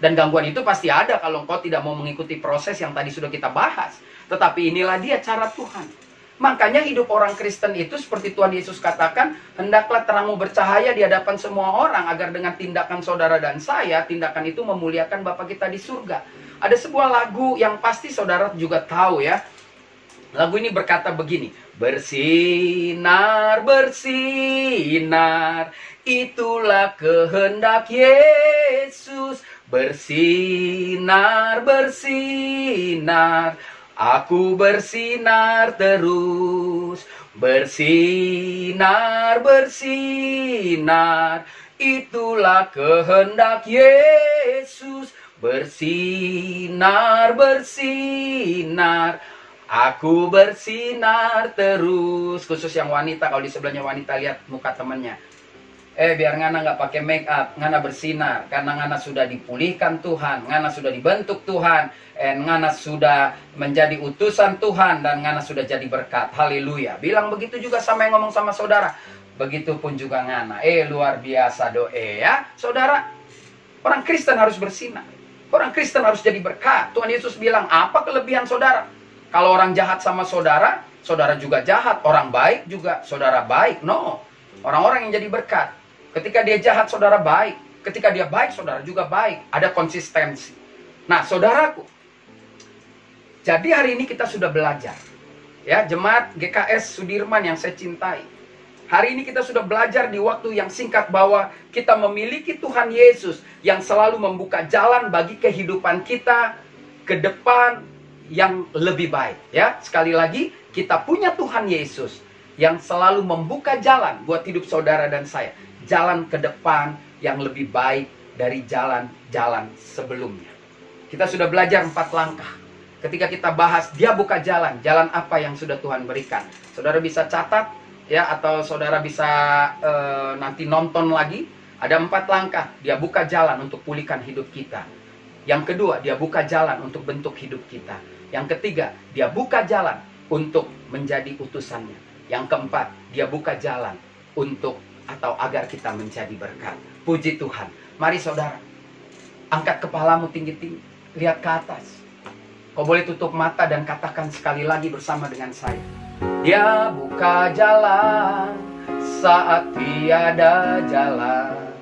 Dan gangguan itu pasti ada kalau engkau tidak mau mengikuti proses yang tadi sudah kita bahas. Tetapi inilah dia cara Tuhan. Makanya hidup orang Kristen itu seperti Tuhan Yesus katakan, hendaklah terangmu bercahaya di hadapan semua orang, agar dengan tindakan saudara dan saya, tindakan itu memuliakan Bapa kita di surga. Ada sebuah lagu yang pasti saudara juga tahu ya. Lagu ini berkata begini, bersinar, bersinar, itulah kehendak Yesus. Bersinar, bersinar, aku bersinar terus. Bersinar, bersinar, itulah kehendak Yesus. Bersinar, bersinar, aku bersinar terus. Khusus yang wanita, kalau di sebelahnya wanita, lihat muka temannya. Biar ngana nggak pakai make up, ngana bersinar. Karena ngana sudah dipulihkan Tuhan, ngana sudah dibentuk Tuhan, ngana sudah menjadi utusan Tuhan, dan ngana sudah jadi berkat. Haleluya. Bilang begitu juga sama yang ngomong sama saudara. Begitupun juga ngana. Luar biasa doe ya. Saudara, orang Kristen harus bersinar. Orang Kristen harus jadi berkat. Tuhan Yesus bilang, apa kelebihan saudara? Kalau orang jahat sama saudara, saudara juga jahat. Orang baik juga, saudara baik. No. Orang-orang yang jadi berkat. Ketika dia jahat, saudara baik. Ketika dia baik, saudara juga baik. Ada konsistensi. Nah, saudaraku. Jadi hari ini kita sudah belajar. Ya, jemaat GKS Sudirman yang saya cintai. Hari ini kita sudah belajar di waktu yang singkat bahwa kita memiliki Tuhan Yesus yang selalu membuka jalan bagi kehidupan kita ke depan yang lebih baik. Ya, sekali lagi, kita punya Tuhan Yesus yang selalu membuka jalan buat hidup saudara dan saya. Jalan ke depan yang lebih baik dari jalan-jalan sebelumnya. Kita sudah belajar 4 langkah. Ketika kita bahas, dia buka jalan. Jalan apa yang sudah Tuhan berikan? Saudara bisa catat, ya, atau saudara bisa nanti nonton lagi. Ada 4 langkah. Dia buka jalan untuk pulihkan hidup kita. Yang kedua, dia buka jalan untuk bentuk hidup kita. Yang ketiga, dia buka jalan untuk menjadi utusannya. Yang keempat, dia buka jalan untuk atau agar kita menjadi berkat. Puji Tuhan. Mari saudara, angkat kepalamu tinggi-tinggi, lihat ke atas. Kau boleh tutup mata dan katakan sekali lagi bersama dengan saya. Dia buka jalan saat tiada jalan,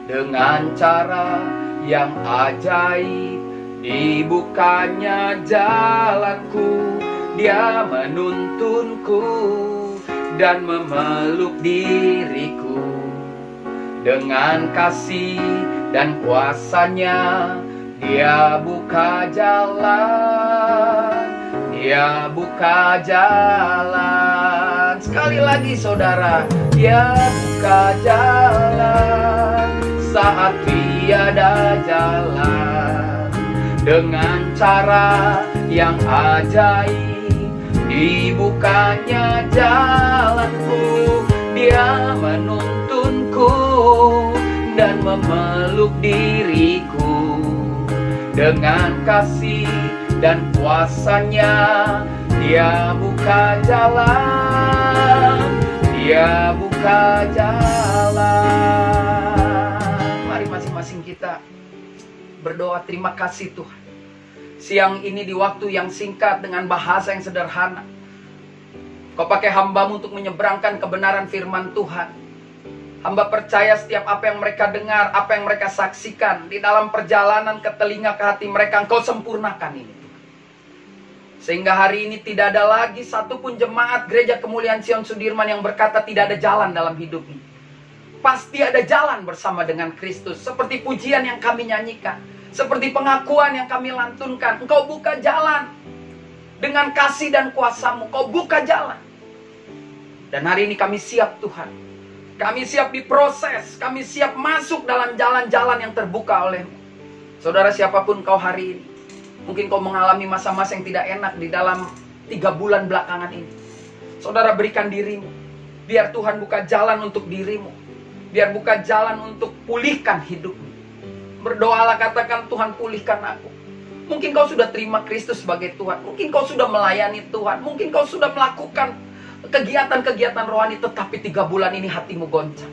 dengan cara yang ajaib dibukanya jalanku. Dia menuntunku dan memeluk diriku. Dengan kasih dan kuasanya dia buka jalan. Dia buka jalan. Sekali lagi saudara, dia buka jalan saat tiada jalan, dengan cara yang ajaib dibukanya jalanku. Dia menuntunku dan memeluk diriku. Dengan kasih dan kuasanya dia buka jalan. Dia buka jalan. Mari masing-masing kita berdoa. Terima kasih Tuhan. Siang ini di waktu yang singkat dengan bahasa yang sederhana, Kau pakai hamba-Mu untuk menyeberangkan kebenaran firman Tuhan. Hamba percaya setiap apa yang mereka dengar, apa yang mereka saksikan di dalam perjalanan ke telinga, ke hati mereka, Engkau sempurnakan ini. Sehingga hari ini tidak ada lagi satupun jemaat Gereja Kemuliaan Sion Sudirman yang berkata tidak ada jalan dalam hidup ini. Pasti ada jalan bersama dengan Kristus. Seperti pujian yang kami nyanyikan, seperti pengakuan yang kami lantunkan. Engkau buka jalan dengan kasih dan kuasa-Mu. Kau buka jalan. Dan hari ini kami siap Tuhan. Kami siap diproses. Kami siap masuk dalam jalan-jalan yang terbuka oleh-Mu. Saudara, siapapun kau hari ini, mungkin kau mengalami masa-masa yang tidak enak di dalam 3 bulan belakangan ini. Saudara, berikan dirimu. Biar Tuhan buka jalan untuk dirimu. Biar buka jalan untuk pulihkan hidupmu. Berdoalah, katakan, Tuhan pulihkan aku. Mungkin kau sudah terima Kristus sebagai Tuhan. Mungkin kau sudah melayani Tuhan. Mungkin kau sudah melakukan kegiatan-kegiatan rohani. Tetapi 3 bulan ini hatimu goncang.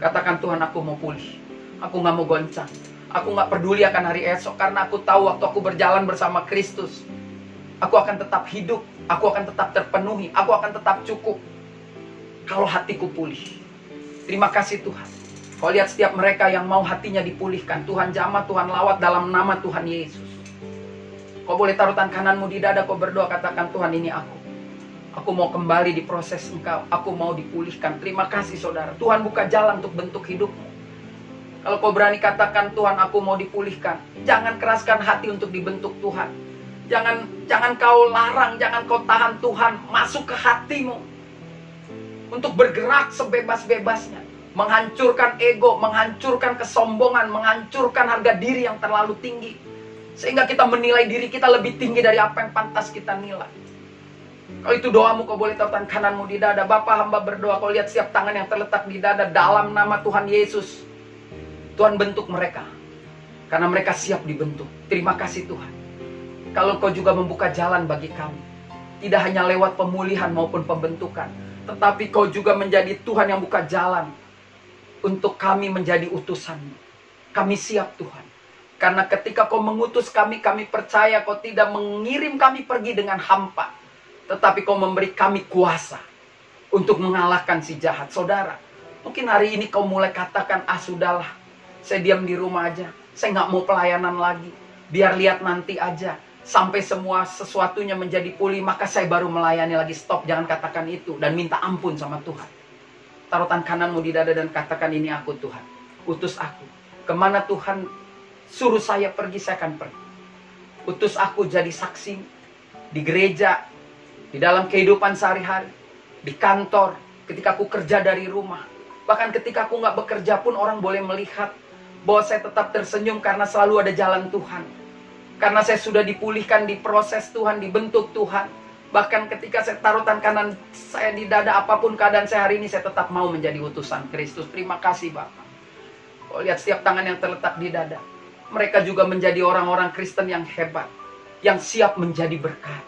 Katakan, Tuhan, aku mau pulih. Aku gak mau goncang. Aku gak peduli akan hari esok. Karena aku tahu waktu aku berjalan bersama Kristus, aku akan tetap hidup. Aku akan tetap terpenuhi. Aku akan tetap cukup. Kalau hatiku pulih. Terima kasih Tuhan. Kau lihat setiap mereka yang mau hatinya dipulihkan. Tuhan jamah, Tuhan lawat dalam nama Tuhan Yesus. Kau boleh taruh tangan kananmu di dada, kau berdoa, katakan, Tuhan, ini aku. Aku mau kembali di proses Engkau. Aku mau dipulihkan. Terima kasih saudara. Tuhan buka jalan untuk bentuk hidupmu. Kalau kau berani katakan, Tuhan aku mau dipulihkan, jangan keraskan hati untuk dibentuk Tuhan. Jangan kau larang, jangan kau tahan Tuhan masuk ke hatimu untuk bergerak sebebas-bebasnya, menghancurkan ego, menghancurkan kesombongan, menghancurkan harga diri yang terlalu tinggi, sehingga kita menilai diri kita lebih tinggi dari apa yang pantas kita nilai. Kalau itu doamu, kau boleh taruh kananmu di dada. Bapa, hamba berdoa, kau lihat siap tangan yang terletak di dada, dalam nama Tuhan Yesus, Tuhan bentuk mereka, karena mereka siap dibentuk. Terima kasih Tuhan. Kalau kau juga membuka jalan bagi kami, tidak hanya lewat pemulihan maupun pembentukan, tetapi kau juga menjadi Tuhan yang buka jalan untuk kami menjadi utusan-Mu. Kami siap Tuhan, karena ketika kau mengutus kami, kami percaya kau tidak mengirim kami pergi dengan hampa, tetapi kau memberi kami kuasa untuk mengalahkan si jahat. Saudara, mungkin hari ini kau mulai katakan, sudahlah, saya diam di rumah aja, saya nggak mau pelayanan lagi, biar lihat nanti aja, sampai semua sesuatunya menjadi pulih, maka saya baru melayani lagi. Stop, jangan katakan itu, dan minta ampun sama Tuhan. Taruh tangan kananmu di dada dan katakan, ini aku Tuhan, utus aku. Kemana Tuhan suruh saya pergi, saya akan pergi. Utus aku jadi saksi di gereja, di dalam kehidupan sehari-hari, di kantor, ketika aku kerja dari rumah. Bahkan ketika aku nggak bekerja pun orang boleh melihat bahwa saya tetap tersenyum karena selalu ada jalan Tuhan. Karena saya sudah dipulihkan, diproses Tuhan, dibentuk Tuhan. Bahkan ketika saya taruh tangan kanan saya di dada, apapun keadaan saya hari ini, saya tetap mau menjadi utusan Kristus. Terima kasih Bapak. Oh, lihat setiap tangan yang terletak di dada. Mereka juga menjadi orang-orang Kristen yang hebat, yang siap menjadi berkat.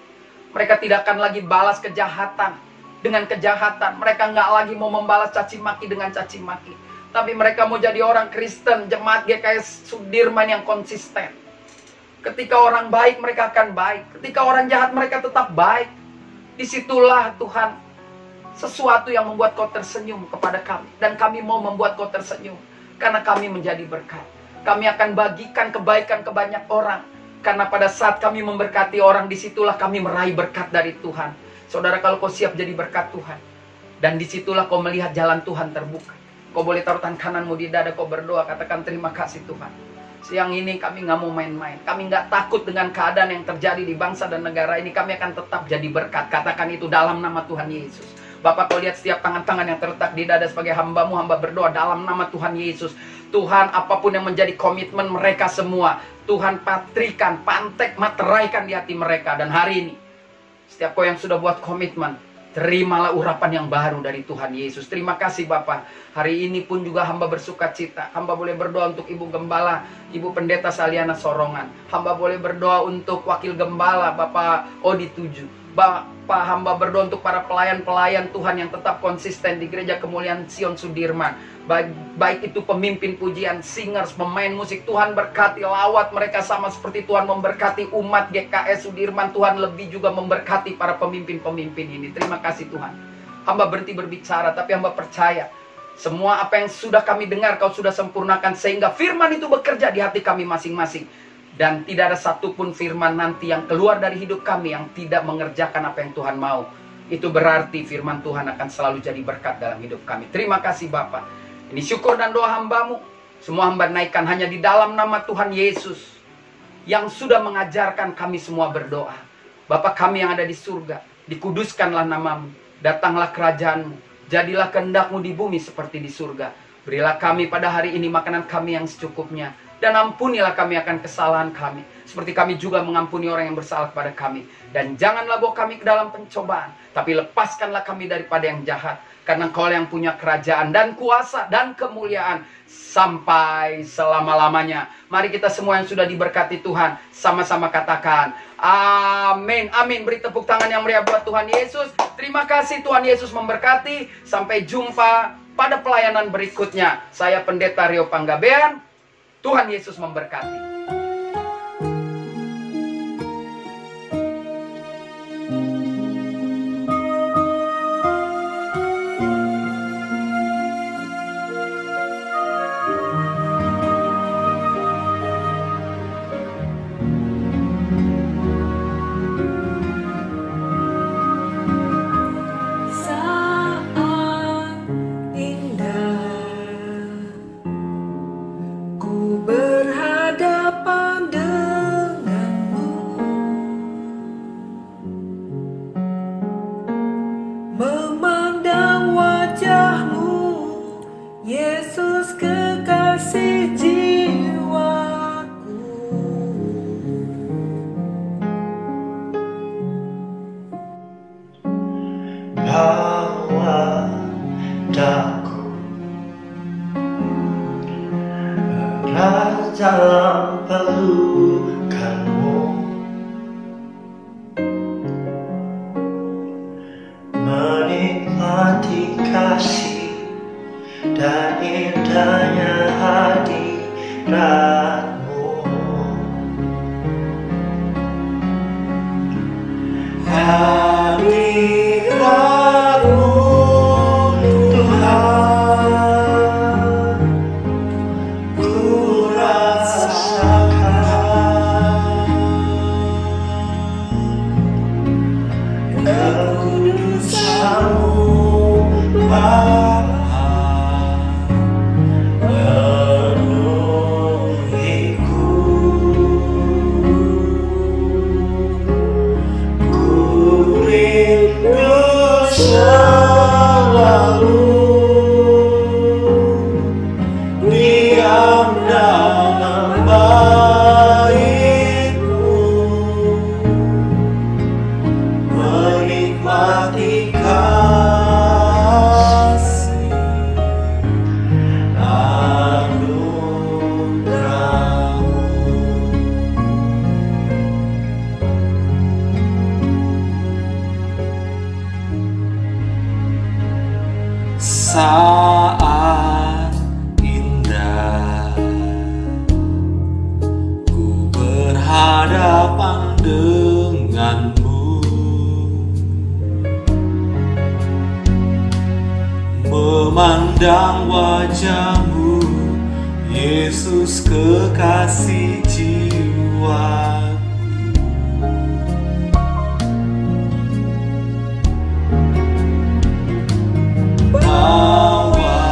Mereka tidak akan lagi balas kejahatan dengan kejahatan. Mereka nggak lagi mau membalas caci maki dengan caci maki. Tapi mereka mau jadi orang Kristen, jemaat GKS Sudirman yang konsisten. Ketika orang baik, mereka akan baik. Ketika orang jahat, mereka tetap baik. Disitulah Tuhan, sesuatu yang membuat kau tersenyum kepada kami. Dan kami mau membuat kau tersenyum, karena kami menjadi berkat. Kami akan bagikan kebaikan ke banyak orang. Karena pada saat kami memberkati orang, disitulah kami meraih berkat dari Tuhan. Saudara, kalau kau siap jadi berkat Tuhan, dan disitulah kau melihat jalan Tuhan terbuka. Kau boleh taruh tangan kananmu di dada, kau berdoa, katakan terima kasih Tuhan. Siang ini kami nggak mau main-main. Kami nggak takut dengan keadaan yang terjadi di bangsa dan negara ini. Kami akan tetap jadi berkat. Katakan itu dalam nama Tuhan Yesus. Bapak, kau lihat setiap tangan-tangan yang terletak di dada sebagai hamba-Mu. Hamba berdoa dalam nama Tuhan Yesus. Tuhan, apapun yang menjadi komitmen mereka semua, Tuhan patrikan, pantek, materaikan di hati mereka. Dan hari ini, setiap kau yang sudah buat komitmen, terimalah urapan yang baru dari Tuhan Yesus. Terima kasih Bapak. Hari ini pun juga hamba bersuka cita. Hamba boleh berdoa untuk Ibu Gembala, Ibu Pendeta Saliana Sorongan. Hamba boleh berdoa untuk Wakil Gembala, Bapak Odi Tuju. Bapak, hamba berdoa untuk para pelayan-pelayan Tuhan yang tetap konsisten di Gereja Kemuliaan Sion Sudirman. Baik itu pemimpin pujian, singers, pemain musik. Tuhan berkati, lawat mereka sama seperti Tuhan memberkati umat GKS Sudirman. Tuhan lebih juga memberkati para pemimpin-pemimpin ini. Terima kasih Tuhan. Hamba berhenti berbicara, tapi hamba percaya semua apa yang sudah kami dengar kau sudah sempurnakan, sehingga firman itu bekerja di hati kami masing-masing. Dan tidak ada satupun firman nanti yang keluar dari hidup kami yang tidak mengerjakan apa yang Tuhan mau. Itu berarti firman Tuhan akan selalu jadi berkat dalam hidup kami. Terima kasih Bapak. Ini syukur dan doa hamba-Mu. Semua hamba naikkan hanya di dalam nama Tuhan Yesus, yang sudah mengajarkan kami semua berdoa. Bapa kami yang ada di surga, dikuduskanlah nama-Mu. Datanglah kerajaan-Mu. Jadilah kehendak-Mu di bumi seperti di surga. Berilah kami pada hari ini makanan kami yang secukupnya. Dan ampunilah kami akan kesalahan kami, seperti kami juga mengampuni orang yang bersalah kepada kami. Dan janganlah bawa kami ke dalam pencobaan, tapi lepaskanlah kami daripada yang jahat. Karena Engkau yang punya kerajaan dan kuasa dan kemuliaan sampai selama-lamanya. Mari kita semua yang sudah diberkati Tuhan, sama-sama katakan amin, amin. Beri tepuk tangan yang meriah buat Tuhan Yesus. Terima kasih, Tuhan Yesus memberkati. Sampai jumpa pada pelayanan berikutnya. Saya Pendeta Rio Panggabean. Tuhan Yesus memberkati. bawa daku erat dalam pelukanmu, menikmati kasih dan indahnya hadiratmu. Hadiratmu Tuhan, ku rasakan kekudusan-Mu Bapa, penuhiku. Ku rindu selalu diam dalam bait-Mu, menikmati kasih anugerah-Mu. Saat indah ku berhadapan denganmu, memandang wajah-Mu, Yesus kekasih jiwaku. Bawa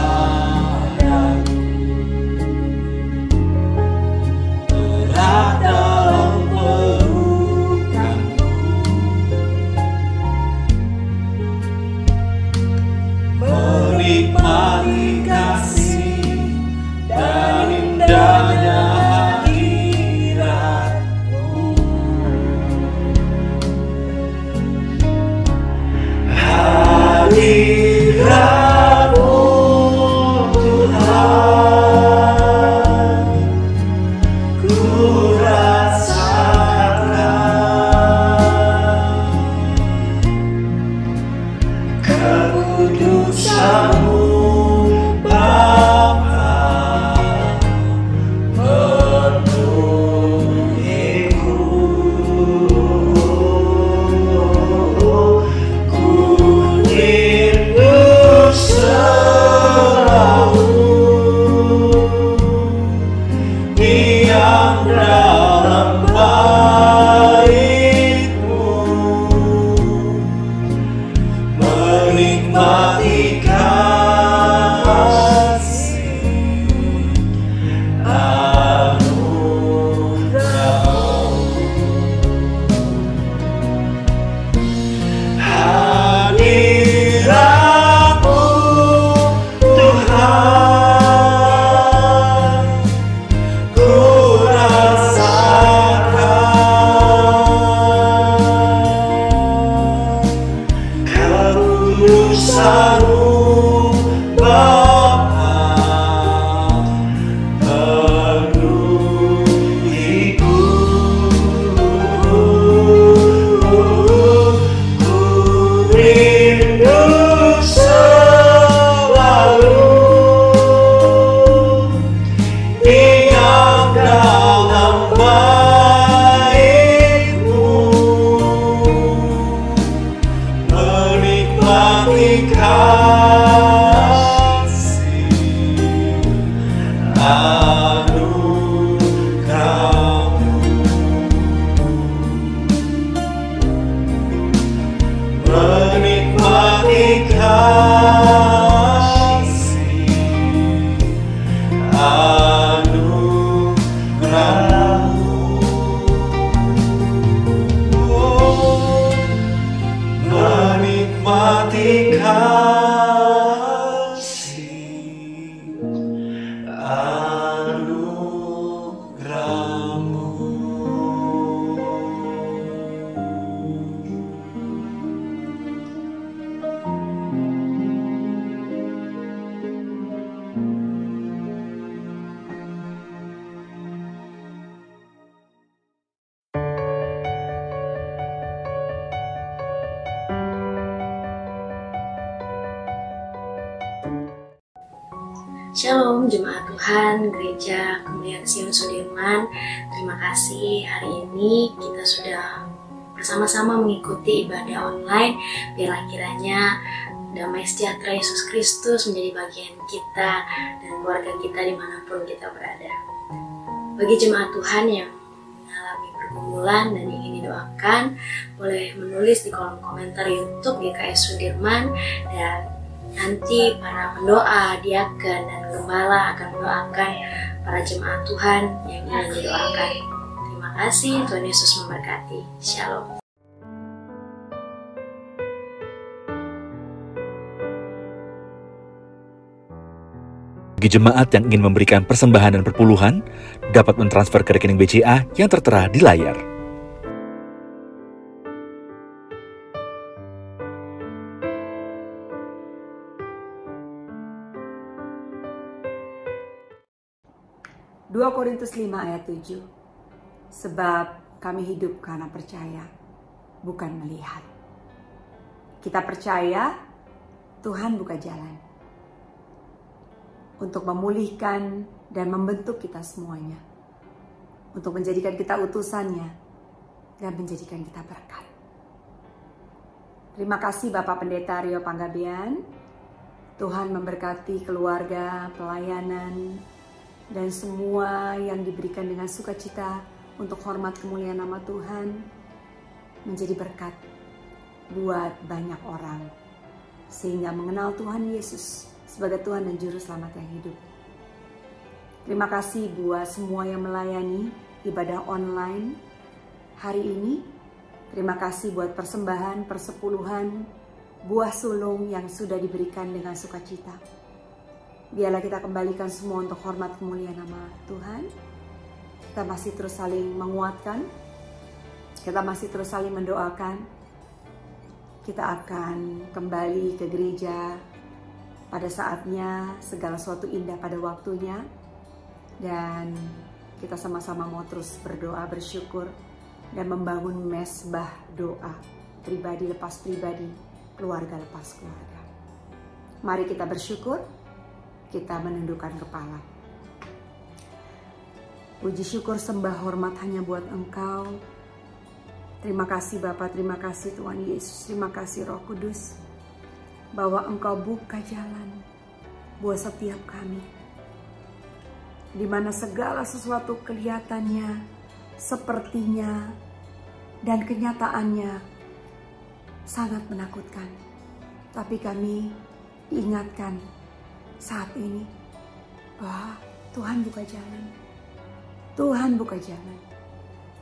daku erat dalam pelukan-Mu, menikmati kasih dan indahnya hadirat-Mu. Hadirat-Mu Tuhan, ku rasakan kekudusan-Mu Bapa, penuhiku. Ku rindu selalu diam dalam bait-Mu, menikmati kasih anugerah-Mu. Hadirat-Mu Tuhan, ku rasakan kekudusan-Mu Bapa, penuhiku. Ku rindu selalu diam dalam bait-Mu, menikmati kasih anugerah-Mu, menikmati kasih anugerah-Mu, menikmati kasih Shalom Jemaat Tuhan Gereja Kemuliaan Sion Sudirman. Terima kasih hari ini kita sudah bersama-sama mengikuti ibadah online. Biarlah kiranya damai sejahtera Yesus Kristus menjadi bagian kita dan keluarga kita dimanapun kita berada. Bagi jemaat Tuhan yang mengalami pergumulan dan ingin didoakan, boleh menulis di kolom komentar YouTube GKS Sudirman, dan nanti para pendoa, diaken, dan gembala akan mendoakan para jemaat Tuhan yang ingin didoakan. Terima kasih, Tuhan Yesus memberkati. Shalom. Bagi jemaat yang ingin memberikan persembahan dan perpuluhan, dapat mentransfer ke rekening BCA yang tertera di layar. Dua Korintus 5 ayat 7. Sebab kami hidup karena percaya, bukan melihat. Kita percaya Tuhan buka jalan untuk memulihkan dan membentuk kita semuanya, untuk menjadikan kita utusannya dan menjadikan kita berkat. Terima kasih Bapak Pendeta Rio Panggabean. Tuhan memberkati keluarga, pelayanan, dan semua yang diberikan dengan sukacita untuk hormat kemuliaan nama Tuhan menjadi berkat buat banyak orang, sehingga mengenal Tuhan Yesus sebagai Tuhan dan Juru Selamat yang hidup. Terima kasih buat semua yang melayani ibadah online hari ini. Terima kasih buat persembahan, persepuluhan, buah sulung yang sudah diberikan dengan sukacita. Biarlah kita kembalikan semua untuk hormat kemuliaan nama Tuhan. Kita masih terus saling menguatkan. Kita masih terus saling mendoakan. Kita akan kembali ke gereja pada saatnya, segala sesuatu indah pada waktunya. Dan kita sama-sama mau terus berdoa, bersyukur, dan membangun mesbah doa. Pribadi lepas pribadi, keluarga lepas keluarga. Mari kita bersyukur. Kita menundukkan kepala. Puji syukur sembah hormat hanya buat Engkau. Terima kasih Bapa, terima kasih Tuhan Yesus, terima kasih Roh Kudus, bahwa Engkau buka jalan buat setiap kami, di mana segala sesuatu kelihatannya, sepertinya, dan kenyataannya sangat menakutkan. Tapi kami diingatkan saat ini bahwa Tuhan buka jalan. Tuhan buka jalan.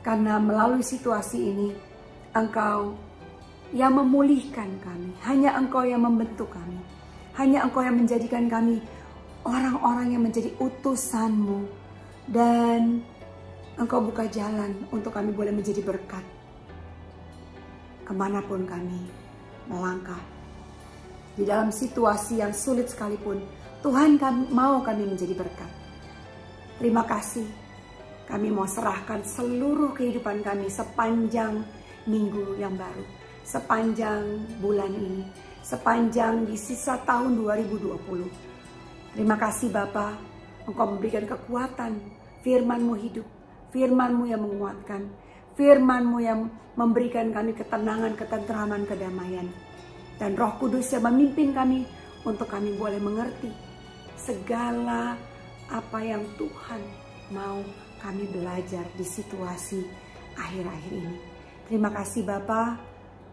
Karena melalui situasi ini, Engkau yang memulihkan kami. Hanya Engkau yang membentuk kami. Hanya Engkau yang menjadikan kami orang-orang yang menjadi utusan-Mu. Dan Engkau buka jalan untuk kami boleh menjadi berkat kemanapun kami melangkah. Di dalam situasi yang sulit sekalipun, Tuhan mau kami menjadi berkat. Terima kasih. Kami mau serahkan seluruh kehidupan kami sepanjang minggu yang baru, sepanjang bulan ini, sepanjang di sisa tahun 2020. Terima kasih Bapa, Engkau memberikan kekuatan, firman-Mu hidup, firman-Mu yang menguatkan, firman-Mu yang memberikan kami ketenangan, ketenteraman, kedamaian. Dan Roh Kudus yang memimpin kami untuk kami boleh mengerti segala apa yang Tuhan mau kami belajar di situasi akhir-akhir ini. Terima kasih Bapa,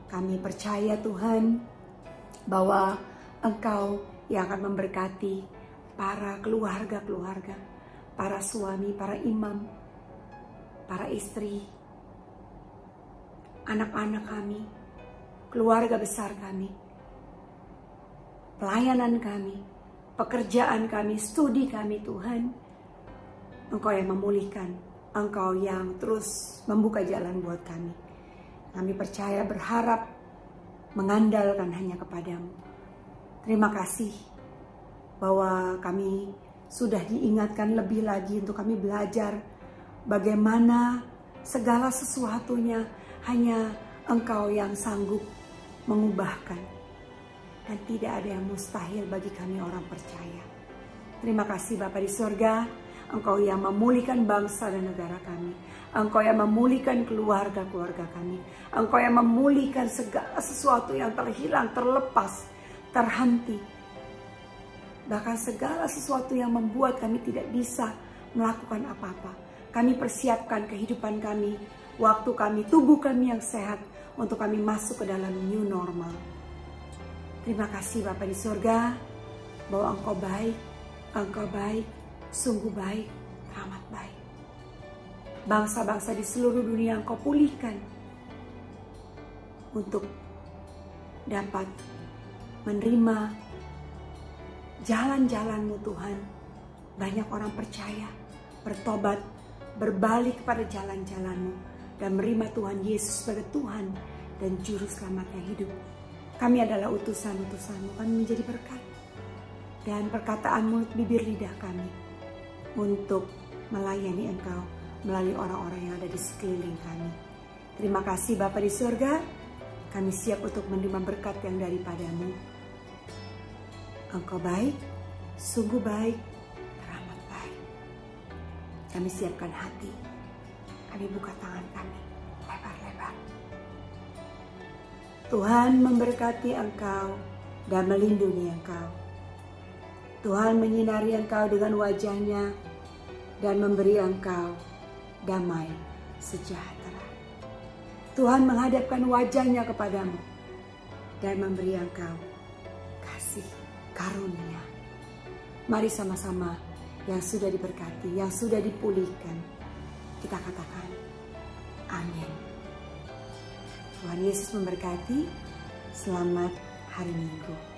kami percaya Tuhan bahwa Engkau yang akan memberkati para keluarga-keluarga, para suami, para imam, para istri, anak-anak kami, keluarga besar kami, pelayanan kami, pekerjaan kami, studi kami Tuhan. Engkau yang memulihkan, Engkau yang terus membuka jalan buat kami. Kami percaya, berharap, mengandalkan hanya kepadamu. Terima kasih bahwa kami sudah diingatkan lebih lagi untuk kami belajar bagaimana segala sesuatunya hanya Engkau yang sanggup mengubahkan. Dan tidak ada yang mustahil bagi kami orang percaya. Terima kasih Bapa di sorga, Engkau yang memulihkan bangsa dan negara kami. Engkau yang memulihkan keluarga-keluarga kami. Engkau yang memulihkan segala sesuatu yang terhilang, terlepas, terhenti. Bahkan segala sesuatu yang membuat kami tidak bisa melakukan apa-apa. Kami persiapkan kehidupan kami, waktu kami, tubuh kami yang sehat untuk kami masuk ke dalam new normal. Terima kasih Bapa di sorga, bahwa Engkau baik, sungguh baik, amat baik. Bangsa-bangsa di seluruh dunia Engkau pulihkan untuk dapat menerima jalan-jalan-Mu Tuhan. Banyak orang percaya, bertobat, berbalik kepada jalan-jalan-Mu, dan menerima Tuhan Yesus sebagai Tuhan dan Juru Selamat yang hidup. Kami adalah utusan-utusan-Mu, kami menjadi berkat. Dan perkataan mulut bibir lidah kami untuk melayani Engkau melalui orang-orang yang ada di sekeliling kami. Terima kasih Bapa di surga, kami siap untuk menerima berkat yang daripada-Mu. Engkau baik, sungguh baik, teramat baik. Kami siapkan hati, kami buka tangan kami lebar-lebar. Tuhan memberkati Engkau dan melindungi Engkau. Tuhan menyinari Engkau dengan wajah-Nya dan memberi Engkau damai sejahtera. Tuhan menghadapkan wajah-Nya kepadamu dan memberi Engkau kasih karunia. Mari sama-sama yang sudah diberkati, yang sudah dipulihkan, kita katakan amin. Tuhan Yesus memberkati. Selamat hari Minggu.